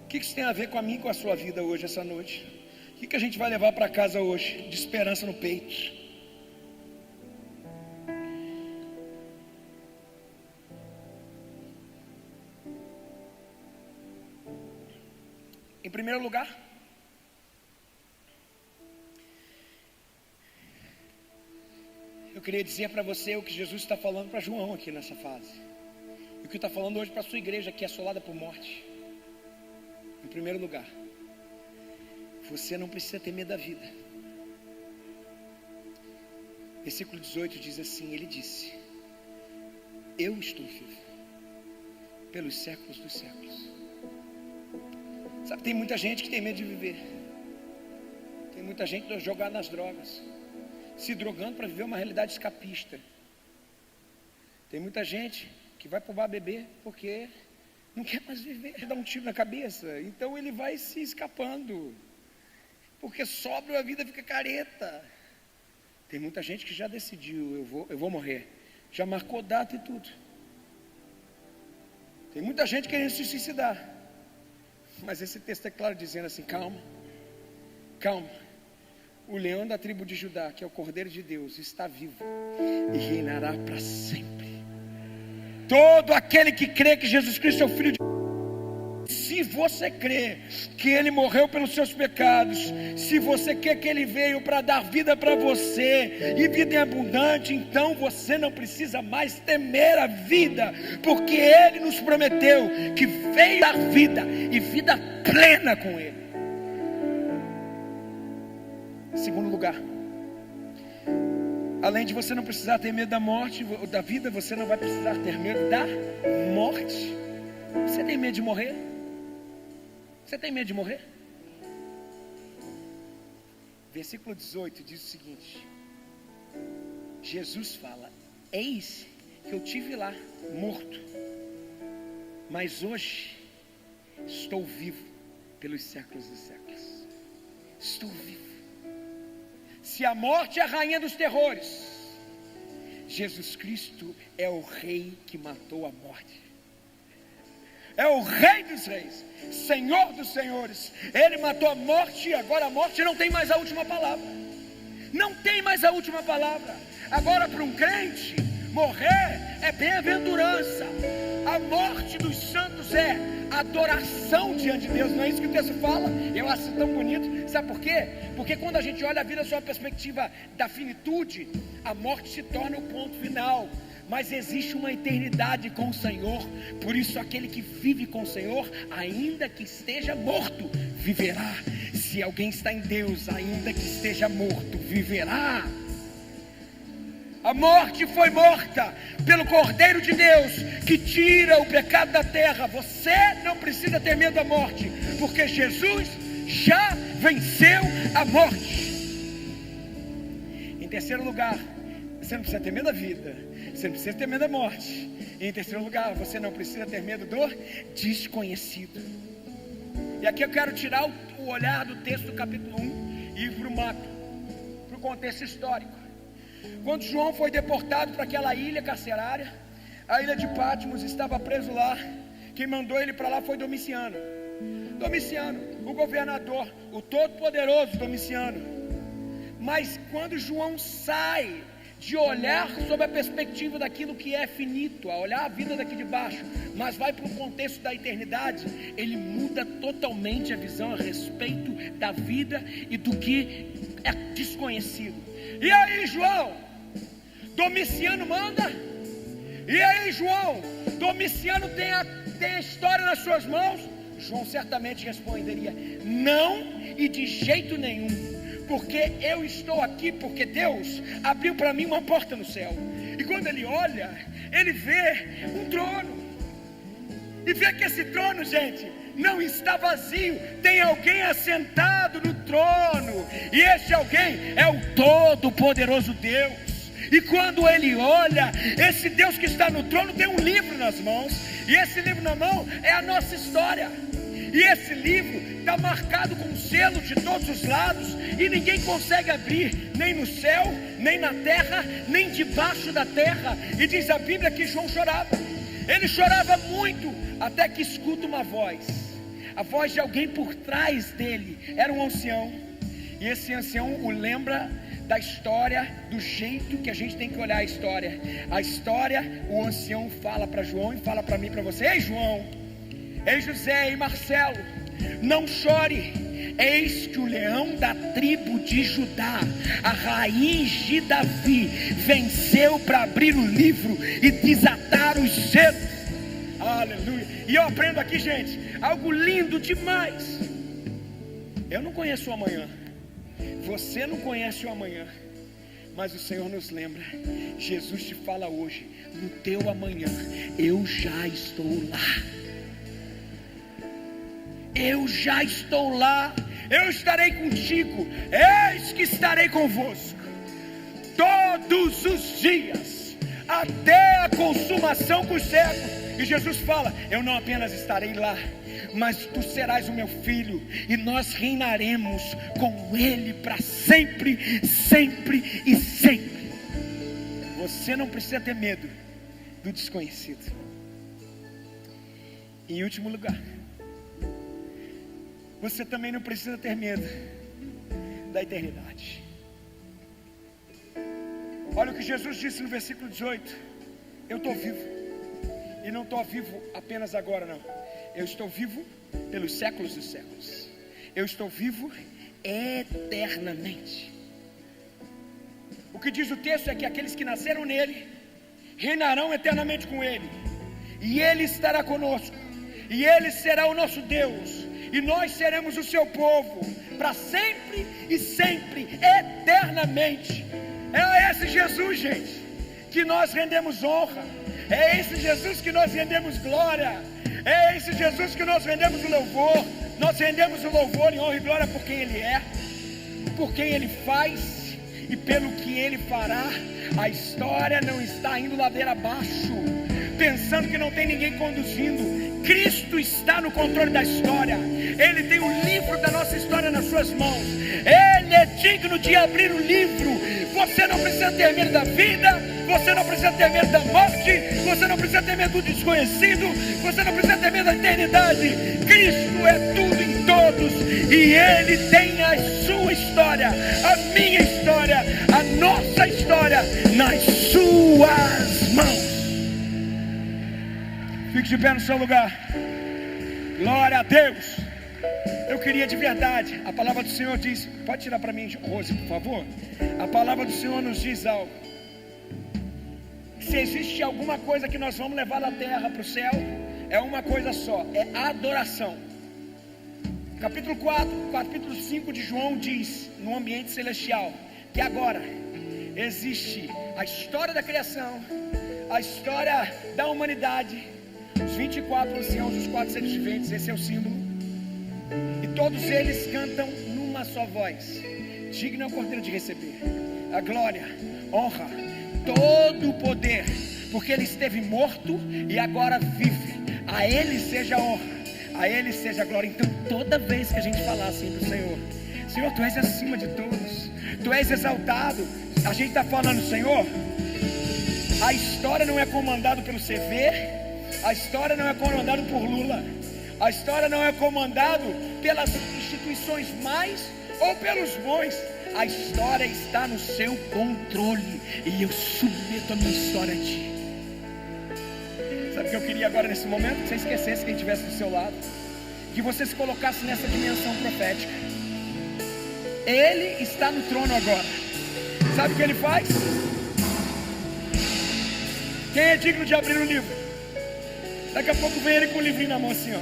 O que isso tem a ver com a mim e com a sua vida hoje, essa noite? O que a gente vai levar para casa hoje, de esperança no peito? Em primeiro lugar, eu queria dizer para você o que Jesus está falando para João aqui nessa fase, e o que está falando hoje para a sua igreja, que é assolada por morte. Em primeiro lugar, você não precisa ter medo da vida. Versículo 18 diz assim: Ele disse: eu estou vivo pelos séculos dos séculos. Sabe, tem muita gente que tem medo de viver. Tem muita gente jogada nas drogas, se drogando para viver uma realidade escapista. Tem muita gente que vai pro bar beber porque não quer mais viver, dá um tiro na cabeça. Então ele vai se escapando, porque sobra, a vida fica careta. Tem muita gente que já decidiu: eu vou morrer, já marcou data e tudo. Tem muita gente querendo se suicidar. Mas esse texto é claro, dizendo assim: calma, calma. O leão da tribo de Judá, que é o Cordeiro de Deus, está vivo e reinará para sempre. Todo aquele que crê que Jesus Cristo é o Filho de Deus, se você crê que Ele morreu pelos seus pecados, se você crê que Ele veio para dar vida para você, e vida em abundante, então você não precisa mais temer a vida, porque Ele nos prometeu que veio dar vida, e vida plena com Ele. Segundo lugar, além de você não precisar ter medo da morte, da vida, você não vai precisar ter medo da morte. Você tem medo de morrer? Você tem medo de morrer? Versículo 18 diz o seguinte: Jesus fala: eis que eu tive lá morto, mas hoje estou vivo pelos séculos dos séculos. Estou vivo. Se a morte é a rainha dos terrores, Jesus Cristo é o rei que matou a morte. É o rei dos reis, Senhor dos senhores. Ele matou a morte, e agora a morte não tem mais a última palavra. Não tem mais a última palavra. Agora, para um crente, morrer é bem-aventurança. A morte dos santos é adoração diante de Deus. Não é isso que o texto fala? Eu acho tão bonito. Sabe por quê? Porque quando a gente olha a vida sob a perspectiva da finitude, a morte se torna o ponto final. Mas existe uma eternidade com o Senhor. Por isso aquele que vive com o Senhor, ainda que esteja morto, viverá. Se alguém está em Deus, ainda que esteja morto, viverá. A morte foi morta pelo Cordeiro de Deus, que tira o pecado da terra. Você não precisa ter medo da morte, porque Jesus já venceu a morte. Em terceiro lugar, você não precisa ter medo da vida, você não precisa ter medo da morte. E em terceiro lugar, você não precisa ter medo do desconhecido. E aqui eu quero tirar o olhar do texto do capítulo 1 e ir para o o contexto histórico. Quando João foi deportado para aquela ilha carcerária, a ilha de Patmos, estava preso lá. Quem mandou ele para lá foi Domiciano, o governador, o todo-poderoso Domiciano. Mas quando João sai de olhar sob a perspectiva daquilo que é finito, a olhar a vida daqui de baixo, mas vai para o contexto da eternidade, ele muda totalmente a visão a respeito da vida e do que é desconhecido. E aí, João, Domiciano manda? E aí, João, Domiciano tem a história nas suas mãos? João certamente responderia: não, e de jeito nenhum, porque eu estou aqui porque Deus abriu para mim uma porta no céu. E quando ele olha, ele vê um trono, e vê que esse trono, gente, não está vazio, tem alguém assentado no trono, e esse alguém é o todo-poderoso Deus. E quando ele olha, esse Deus que está no trono tem um livro nas mãos, e esse livro na mão é a nossa história. E esse livro está marcado com selo de todos os lados, e ninguém consegue abrir, nem no céu, nem na terra, nem debaixo da terra. E diz a Bíblia que João chorava. Ele chorava muito, até que escuta uma voz, a voz de alguém por trás dele. Era um ancião, e esse ancião o lembra da história, do jeito que a gente tem que olhar a história. A história, o ancião fala para João e fala para mim, para você: ei João, ei José, ei Marcelo, não chore, eis que o leão da tribo de Judá, a raiz de Davi, venceu para abrir o livro e desatar os selos. Aleluia. E eu aprendo aqui, gente, algo lindo demais. Eu não conheço o amanhã, você não conhece o amanhã, mas o Senhor nos lembra. Jesus te fala hoje: no teu amanhã eu já estou lá. Eu já estou lá. Eu estarei contigo. Eis que estarei convosco todos os dias, até a consumação dos séculos. E Jesus fala: eu não apenas estarei lá, mas tu serás o meu filho, e nós reinaremos com ele para sempre, sempre e sempre. Você não precisa ter medo do desconhecido. Em último lugar, você também não precisa ter medo da eternidade. Olha o que Jesus disse no versículo 18: eu estou vivo, e não estou vivo apenas agora, não. Eu estou vivo pelos séculos dos séculos. Eu estou vivo eternamente. O que diz o texto é que aqueles que nasceram nele reinarão eternamente com ele, e ele estará conosco, e ele será o nosso Deus, e nós seremos o seu povo para sempre e sempre, eternamente. É a esse Jesus, gente, que nós rendemos honra. É a esse Jesus que nós rendemos glória. É a esse Jesus que nós rendemos o louvor. Nós rendemos o louvor em honra e glória por quem ele é, por quem ele faz e pelo que ele fará. A história não está indo ladeira abaixo, pensando que não tem ninguém conduzindo. Cristo está no controle da história. Ele tem o livro da nossa história nas suas mãos. Ele é digno de abrir o livro. Você não precisa ter medo da vida, você não precisa ter medo da morte, você não precisa ter medo do desconhecido, você não precisa ter medo da eternidade. Cristo é tudo em todos, e Ele tem a sua história, a minha história, a nossa história nas suas mãos. Fique de pé no seu lugar. Glória a Deus. Eu queria de verdade, a palavra do Senhor diz, pode tirar para mim, Rose, por favor? A palavra do Senhor nos diz algo. Se existe alguma coisa que nós vamos levar da terra para o céu, é uma coisa só, é adoração. Capítulo 4, capítulo 5 de João diz, no ambiente celestial, que agora existe a história da criação, a história da humanidade, os 24 anciãos, os 4 seres viventes, esse é o símbolo. E todos eles cantam numa só voz: digno é o Cordeiro de receber a glória, honra, todo o poder, porque ele esteve morto e agora vive. A ele seja a honra, a ele seja a glória. Então toda vez que a gente falar assim do Senhor: Senhor, tu és acima de todos, Tu és exaltado. A gente está falando, Senhor, a história não é comandada pelo CV, a história não é comandada por Lula, a história não é comandada pelas instituições mais ou pelos bons. A história está no seu controle, e eu submeto a minha história a Ti. Sabe o que eu queria agora nesse momento? Que você esquecesse quem estivesse do seu lado, que você se colocasse nessa dimensão profética. Ele está no trono agora. Sabe o que Ele faz? Quem é digno de abrir o livro? Daqui a pouco vem Ele com o livrinho na mão assim, ó.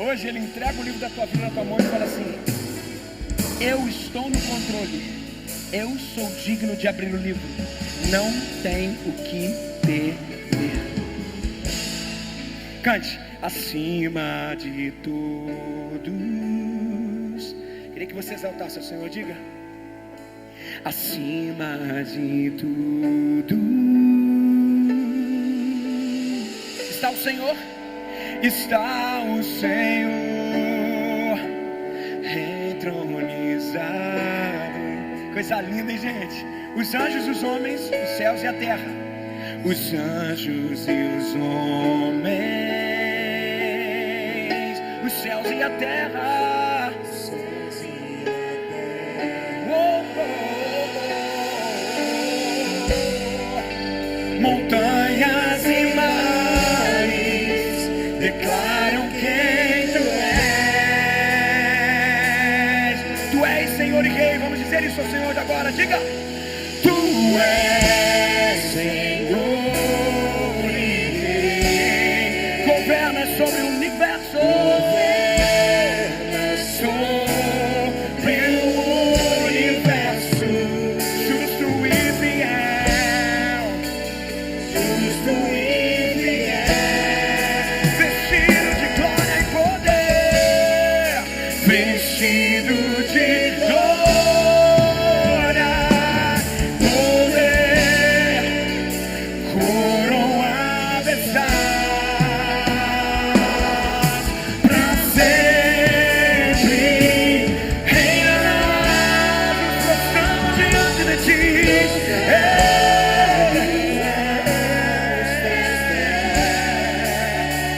Hoje Ele entrega o livro da tua vida na tua mão e fala assim: eu estou no controle, eu sou digno de abrir o livro, não tem o que temer. Cante. Acima de todos. Queria que você exaltasse ao Senhor, diga: acima de tudo está o Senhor. Está o Senhor entronizado. Coisa linda, hein, gente? Os anjos, os homens, os céus e a terra. Os anjos e os homens, os céus e a terra. Oh, oh, oh. Montanhas e mares declaram quem Tu és. Tu és Senhor e Rei. Vamos dizer isso ao Senhor agora. Diga: Tu és Senhor e Rei. Governa sobre o universo. Governa sobre o universo. Justo e fiel. Justo e fiel. Vestido de glória e poder. Vestido de glória, poder, coroa estás, pra sempre reinarás. Estamos diante de Ti.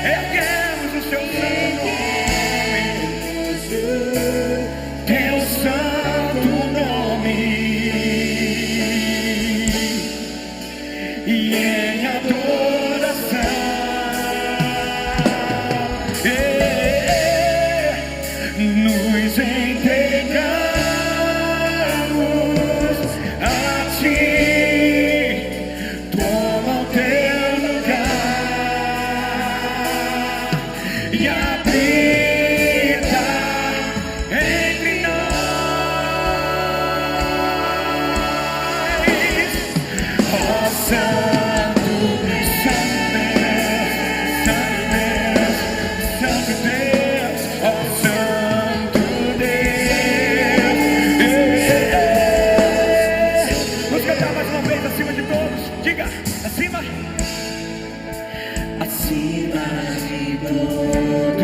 Erguemos o Seu santo nome, Teu santo nome, e em adoração nos entregamos a Ti. Toma o Teu lugar e habita entre nós. Ó Santo, Santo Deus, Santo Deus, ó Santo Deus. Vamos cantar mais uma vez, acima de todos. Diga: acima. Acima de todos.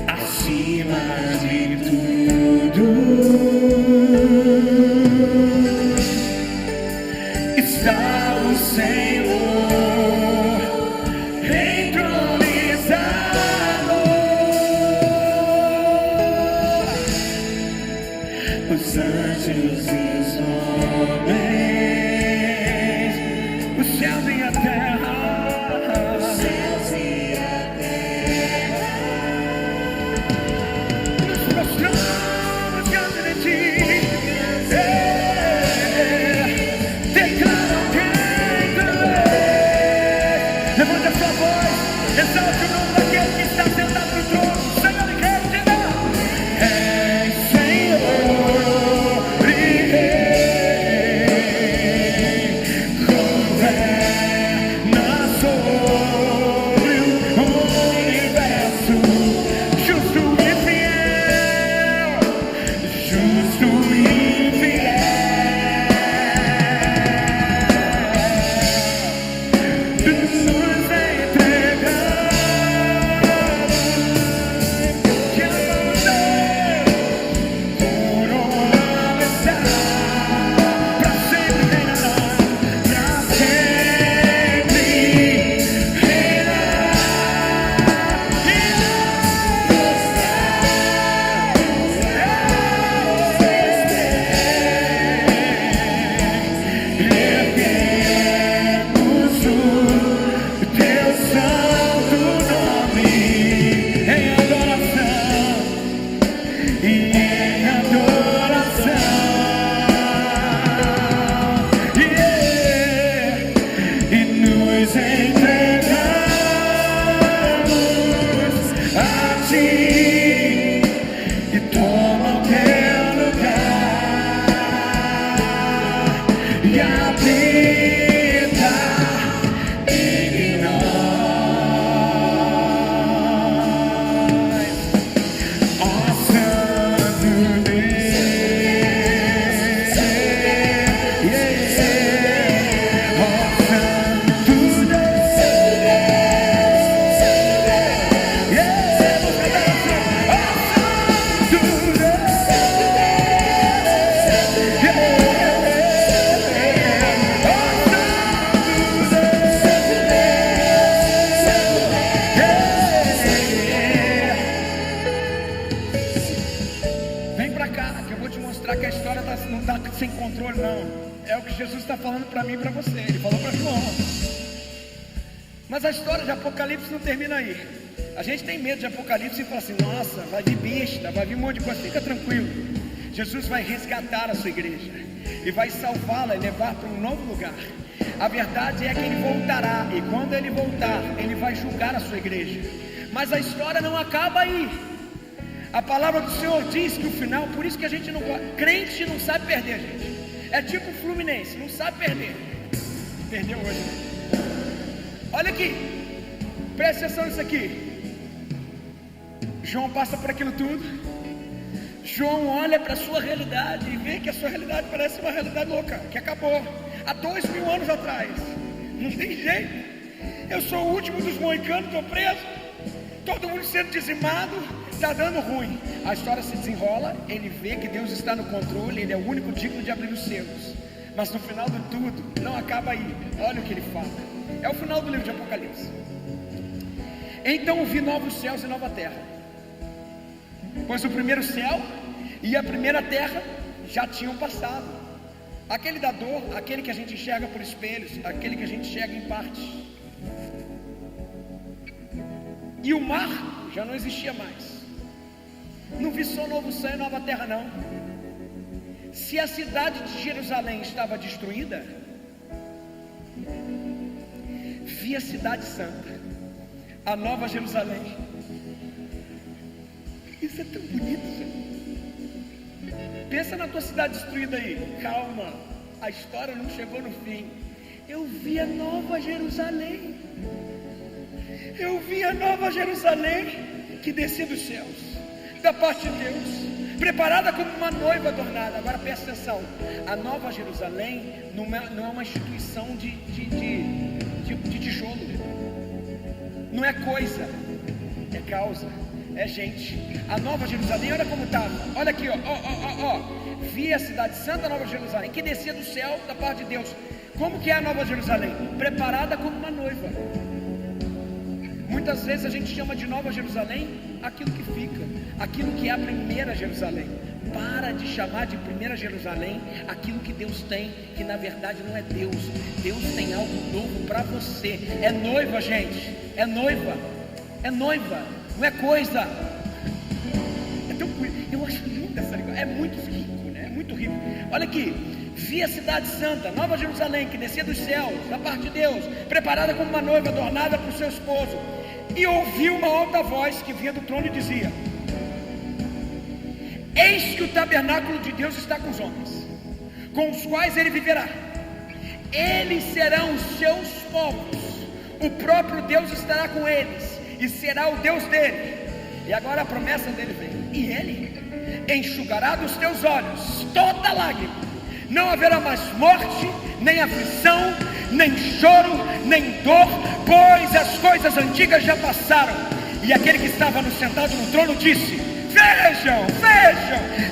Acima de tudo está o Senhor entronizado. Os anjos e os homens, os céus e a terra. Os céus e a terra. Nos prostramos diante de Ti. Declaram quem Tu és. controle, não. É o que Jesus está falando para mim e para você. Ele falou para João. Mas a história de Apocalipse não termina aí. A gente tem medo de Apocalipse e fala assim: nossa, vai vir besta, vai vir um monte de coisa. Fica tranquilo. Jesus vai resgatar a sua igreja e vai salvá-la e levar para um novo lugar. A verdade é que Ele voltará, e quando Ele voltar, Ele vai julgar a sua igreja. Mas a história não acaba aí. A palavra do Senhor diz que o final, por isso que a gente não pode, crente não sabe perder, gente. É tipo o Fluminense, não sabe perder. Perdeu hoje, né? Olha aqui, preste atenção nisso aqui. João passa por aquilo tudo. João olha para a sua realidade e vê que a sua realidade parece uma realidade louca, que acabou há 2000 anos atrás. Não tem jeito. Eu sou o último dos moicanos, estou preso. Todo mundo sendo dizimado, está dando ruim. A história se desenrola, ele vê que Deus está no controle, Ele é o único digno de abrir os selos. Mas no final de tudo, não acaba aí. Olha o que ele fala. É o final do livro de Apocalipse. Então vi novos céus e nova terra, pois o primeiro céu e a primeira terra já tinham passado. Aquele da dor, aquele que a gente enxerga por espelhos, aquele que a gente enxerga em partes. E o mar já não existia mais. Não vi só novo céu e nova terra, não. Se a cidade de Jerusalém estava destruída, vi a cidade santa, a nova Jerusalém. Isso é tão bonito, gente. Pensa na tua cidade destruída aí. Calma, a história não chegou no fim. Eu vi a nova Jerusalém. Eu vi a nova Jerusalém que descia dos céus, da parte de Deus, preparada como uma noiva adornada. Agora presta atenção. A nova Jerusalém não é uma instituição de tijolo. Não é coisa, é causa, é gente. A nova Jerusalém, olha como estava. Olha aqui, ó. Vi a cidade santa, a nova Jerusalém, que descia do céu da parte de Deus. Como que é a nova Jerusalém? Preparada como uma noiva. Muitas vezes a gente chama de nova Jerusalém aquilo que fica, aquilo que é a primeira Jerusalém. Para de chamar de primeira Jerusalém aquilo que Deus tem, que na verdade não é Deus. Deus tem algo novo para você. É noiva, gente. É noiva. É noiva. Não é coisa. É tão, eu acho linda essa língua. É muito rico, né? É muito rico. Olha aqui. Vi a cidade santa, nova Jerusalém, que descia dos céus, da parte de Deus, preparada como uma noiva adornada para o seu esposo. E ouvi uma alta voz que vinha do trono e dizia: eis que o tabernáculo de Deus está com os homens, com os quais ele viverá. Eles serão os seus povos, o próprio Deus estará com eles e será o Deus dele. E agora a promessa dele vem: e ele enxugará dos teus olhos toda lágrima. Não haverá mais morte, nem aflição, nem choro, nem dor, pois as coisas antigas já passaram. E aquele que estava sentado no trono disse: vejam,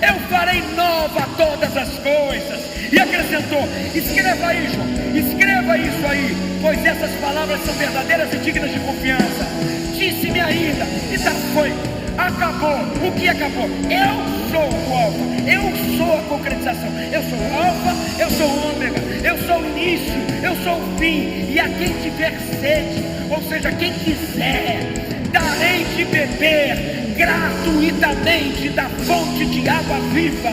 eu farei nova todas as coisas. E acrescentou: escreva aí, João, escreva isso aí, pois essas palavras são verdadeiras e dignas de confiança. Disse-me ainda, e tal foi. Acabou. O que acabou? Eu sou o alfa, eu sou a concretização. Eu sou o alfa, eu sou o ômega, eu sou o início, eu sou o fim. E a quem tiver sede, ou seja, quem quiser, darei de beber gratuitamente da fonte de água viva.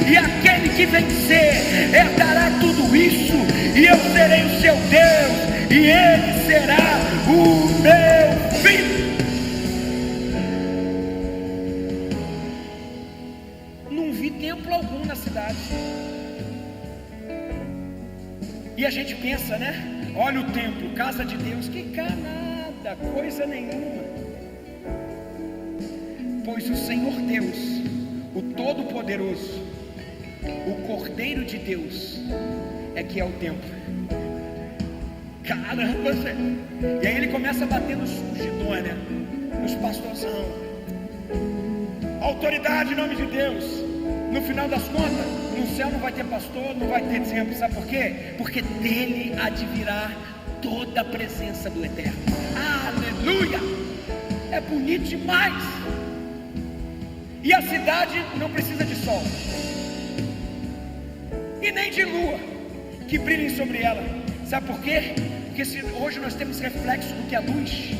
E aquele que vencer herdará tudo isso, e eu serei o seu Deus, e ele será o meu filho. Templo algum na cidade. E a gente pensa, né? Olha o templo, casa de Deus, que nada, coisa nenhuma. Pois o Senhor Deus, o Todo-Poderoso, o Cordeiro de Deus, é que é o templo. Caramba, gente. E aí ele começa a bater nos fugidões, né? Nos pastorzão. Autoridade em nome de Deus. No final das contas, no céu não vai ter pastor, não vai ter tempo. Sabe por quê? Porque dele há de virar toda a presença do Eterno. Aleluia! É bonito demais. E a cidade não precisa de sol. e nem de lua que brilhem sobre ela. Sabe por quê? Porque se hoje nós temos reflexo do que é luz,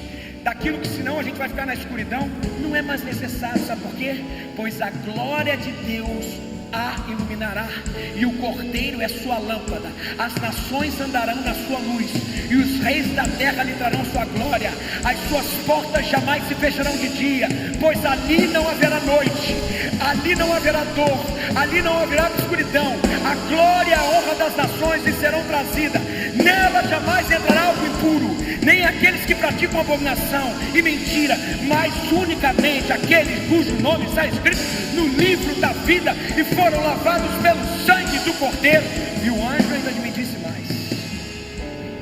daquilo que senão a gente vai ficar na escuridão, não é mais necessário. Sabe por quê? Pois a glória de Deus a iluminará, e o Cordeiro é sua lâmpada. As nações andarão na sua luz, e os reis da terra lhe darão sua glória. As suas portas jamais se fecharão de dia, pois ali não haverá noite, ali não haverá dor, ali não haverá escuridão. A glória e a honra das nações lhe serão trazidas. Nela jamais entrará algo impuro, nem aqueles que praticam abominação e mentira, mas unicamente aqueles cujo nome está escrito no livro da vida e foram lavados pelo sangue do Cordeiro. E o anjo ainda me disse mais: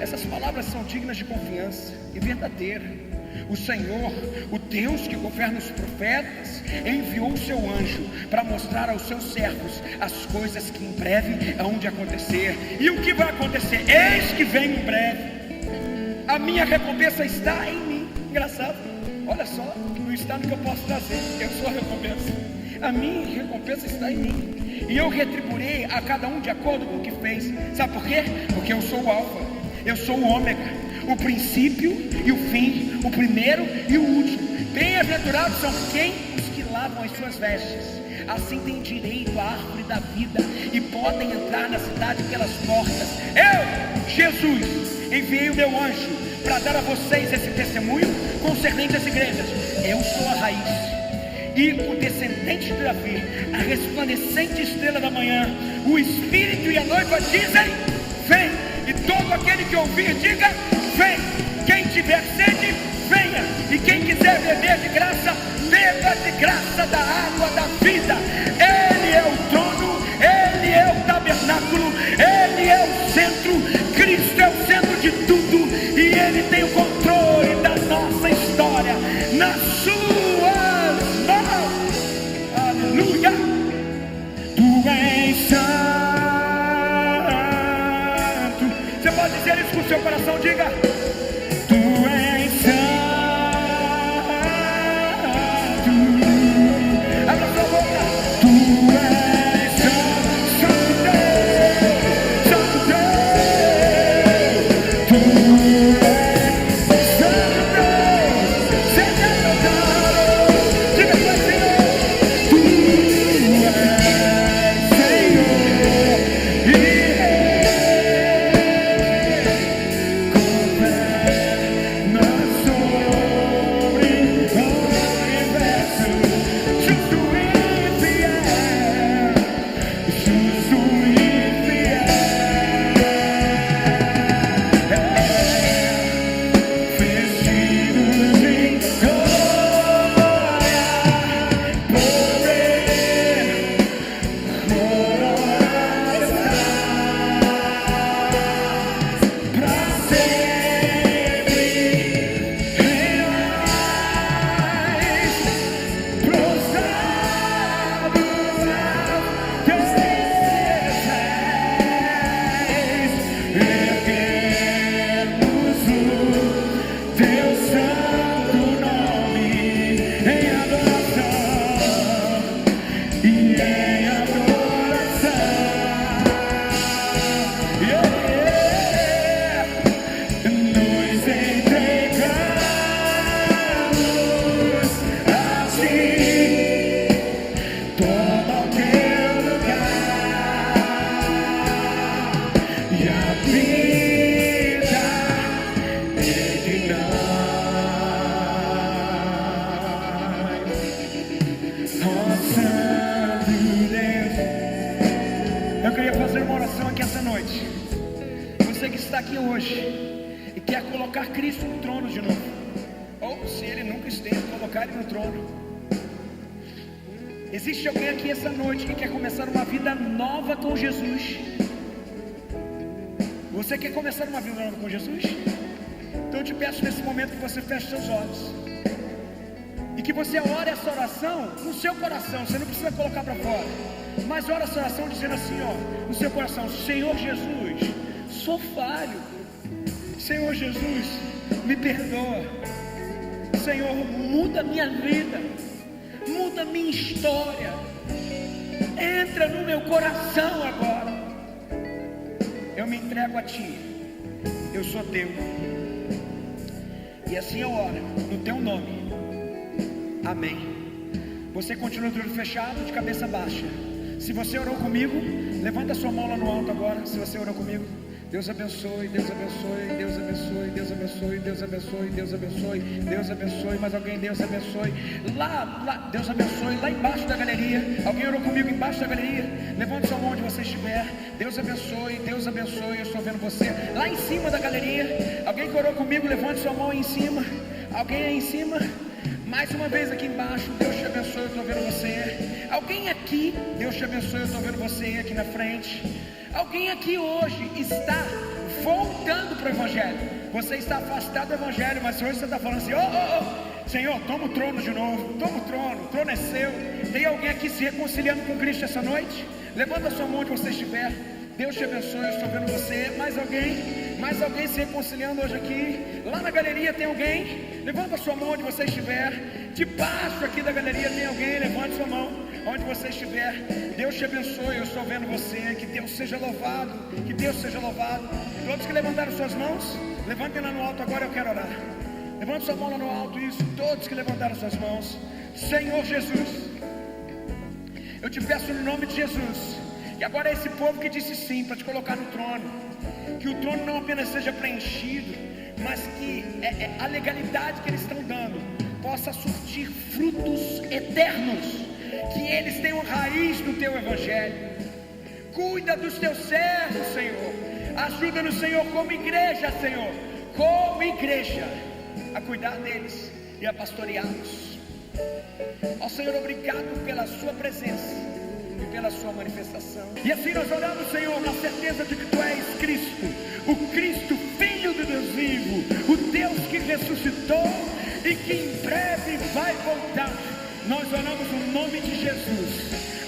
essas palavras são dignas de confiança e verdadeiras. O Senhor, o Deus que governa os profetas, enviou o seu anjo para mostrar aos seus servos as coisas que em breve hão de acontecer. E o que vai acontecer? Eis que vem em breve. A minha recompensa está em mim. Engraçado, olha só, não está no que eu posso trazer, eu sou a recompensa. A minha recompensa está em mim, e eu retribuirei a cada um de acordo com o que fez. Sabe por quê? Porque eu sou o Alfa, eu sou o Ômega, o princípio e o fim, o primeiro e o último. Bem-aventurados são os que lavam as suas vestes, assim têm direito à árvore da vida e podem entrar na cidade pelas portas. Eu, Jesus, enviei o meu anjo para dar a vocês esse testemunho concernente às igrejas. Eu sou a raiz e o descendente de Davi, a resplandecente estrela da manhã. O Espírito e a noiva dizem: vem. E todo aquele que ouvir, diga: vem. Quem tiver sede, venha. E quem quiser beber de graça, beba de graça da água da vida. Ele é o trono, Ele é o tabernáculo, Ele é o centro. Cristo é o centro de tudo, e Ele tem o controle da nossa história nas suas mãos. Aleluia. Tu és santo. Você pode dizer isso com o seu coração, diga: tu és santo. Abra sua boca. Tu és santo, santo Deus, santo Deus. Tu és santo Deus, Senhor. Diga para o Senhor: tu és Senhor e aqui hoje e quer colocar Cristo no trono de novo, ou se Ele nunca esteve, colocar Ele no trono. Existe alguém aqui essa noite que quer começar uma vida nova com Jesus? Você quer começar uma vida nova com Jesus? Então eu te peço nesse momento que você feche seus olhos e que você ore essa oração no seu coração. Você não precisa colocar para fora, mas ora essa oração dizendo assim, ó, no seu coração: Senhor Jesus, sou falho. Senhor Jesus, me perdoa. Senhor, muda minha vida, muda minha história. Entra no meu coração agora. eu me entrego a Ti, eu sou Teu. E assim eu oro, no Teu nome, amém. Você continua de olho fechado, de cabeça baixa. Se você orou comigo, levanta a sua mão lá no alto agora. Se você orou comigo, Deus abençoe, Deus abençoe, Deus abençoe, Deus abençoe, Deus abençoe, Deus abençoe, Deus abençoe, mais alguém, Deus abençoe. Lá, Deus abençoe, lá embaixo da galeria. Alguém orou comigo embaixo da galeria? Levante sua mão onde você estiver. Deus abençoe, Deus abençoe, eu estou vendo você. Lá em cima da galeria, alguém que orou comigo, levante sua mão aí em cima. Alguém aí em cima? Mais uma vez aqui embaixo, Deus te abençoe, eu estou vendo você. Alguém aqui, Deus te abençoe, eu estou vendo você aqui na frente. Alguém aqui hoje está voltando para o Evangelho. Você está afastado do Evangelho, mas hoje você está falando assim: Senhor, toma o trono de novo, toma o trono é seu. Tem alguém aqui se reconciliando com Cristo essa noite? Levanta a sua mão onde você estiver. Deus te abençoe, eu estou vendo você. Mais alguém se reconciliando hoje aqui. Lá na galeria tem alguém? Levanta a sua mão onde você estiver. Debaixo aqui da galeria tem alguém? Levante sua mão onde você estiver. Deus te abençoe, eu estou vendo você. Que Deus seja louvado, que Deus seja louvado. Todos que levantaram suas mãos, levantem lá no alto agora, eu quero orar. Levante sua mão lá no alto, isso. Todos que levantaram suas mãos. Senhor Jesus, eu te peço no nome de Jesus, e agora esse povo que disse sim para te colocar no trono, que o trono não apenas seja preenchido, mas que a legalidade que eles estão dando possa surtir frutos eternos, que eles tenham raiz no teu Evangelho. Cuida dos teus servos, Senhor. Ajuda-nos, Senhor, como igreja, Senhor, como igreja, a cuidar deles e a pastoreá-los. Ó Senhor, obrigado pela sua presença e pela sua manifestação. E assim nós oramos, Senhor, na certeza de que Tu és Cristo, o Cristo, Filho de Deus vivo, o Deus que ressuscitou e que em breve vai voltar. Nós oramos no nome de Jesus.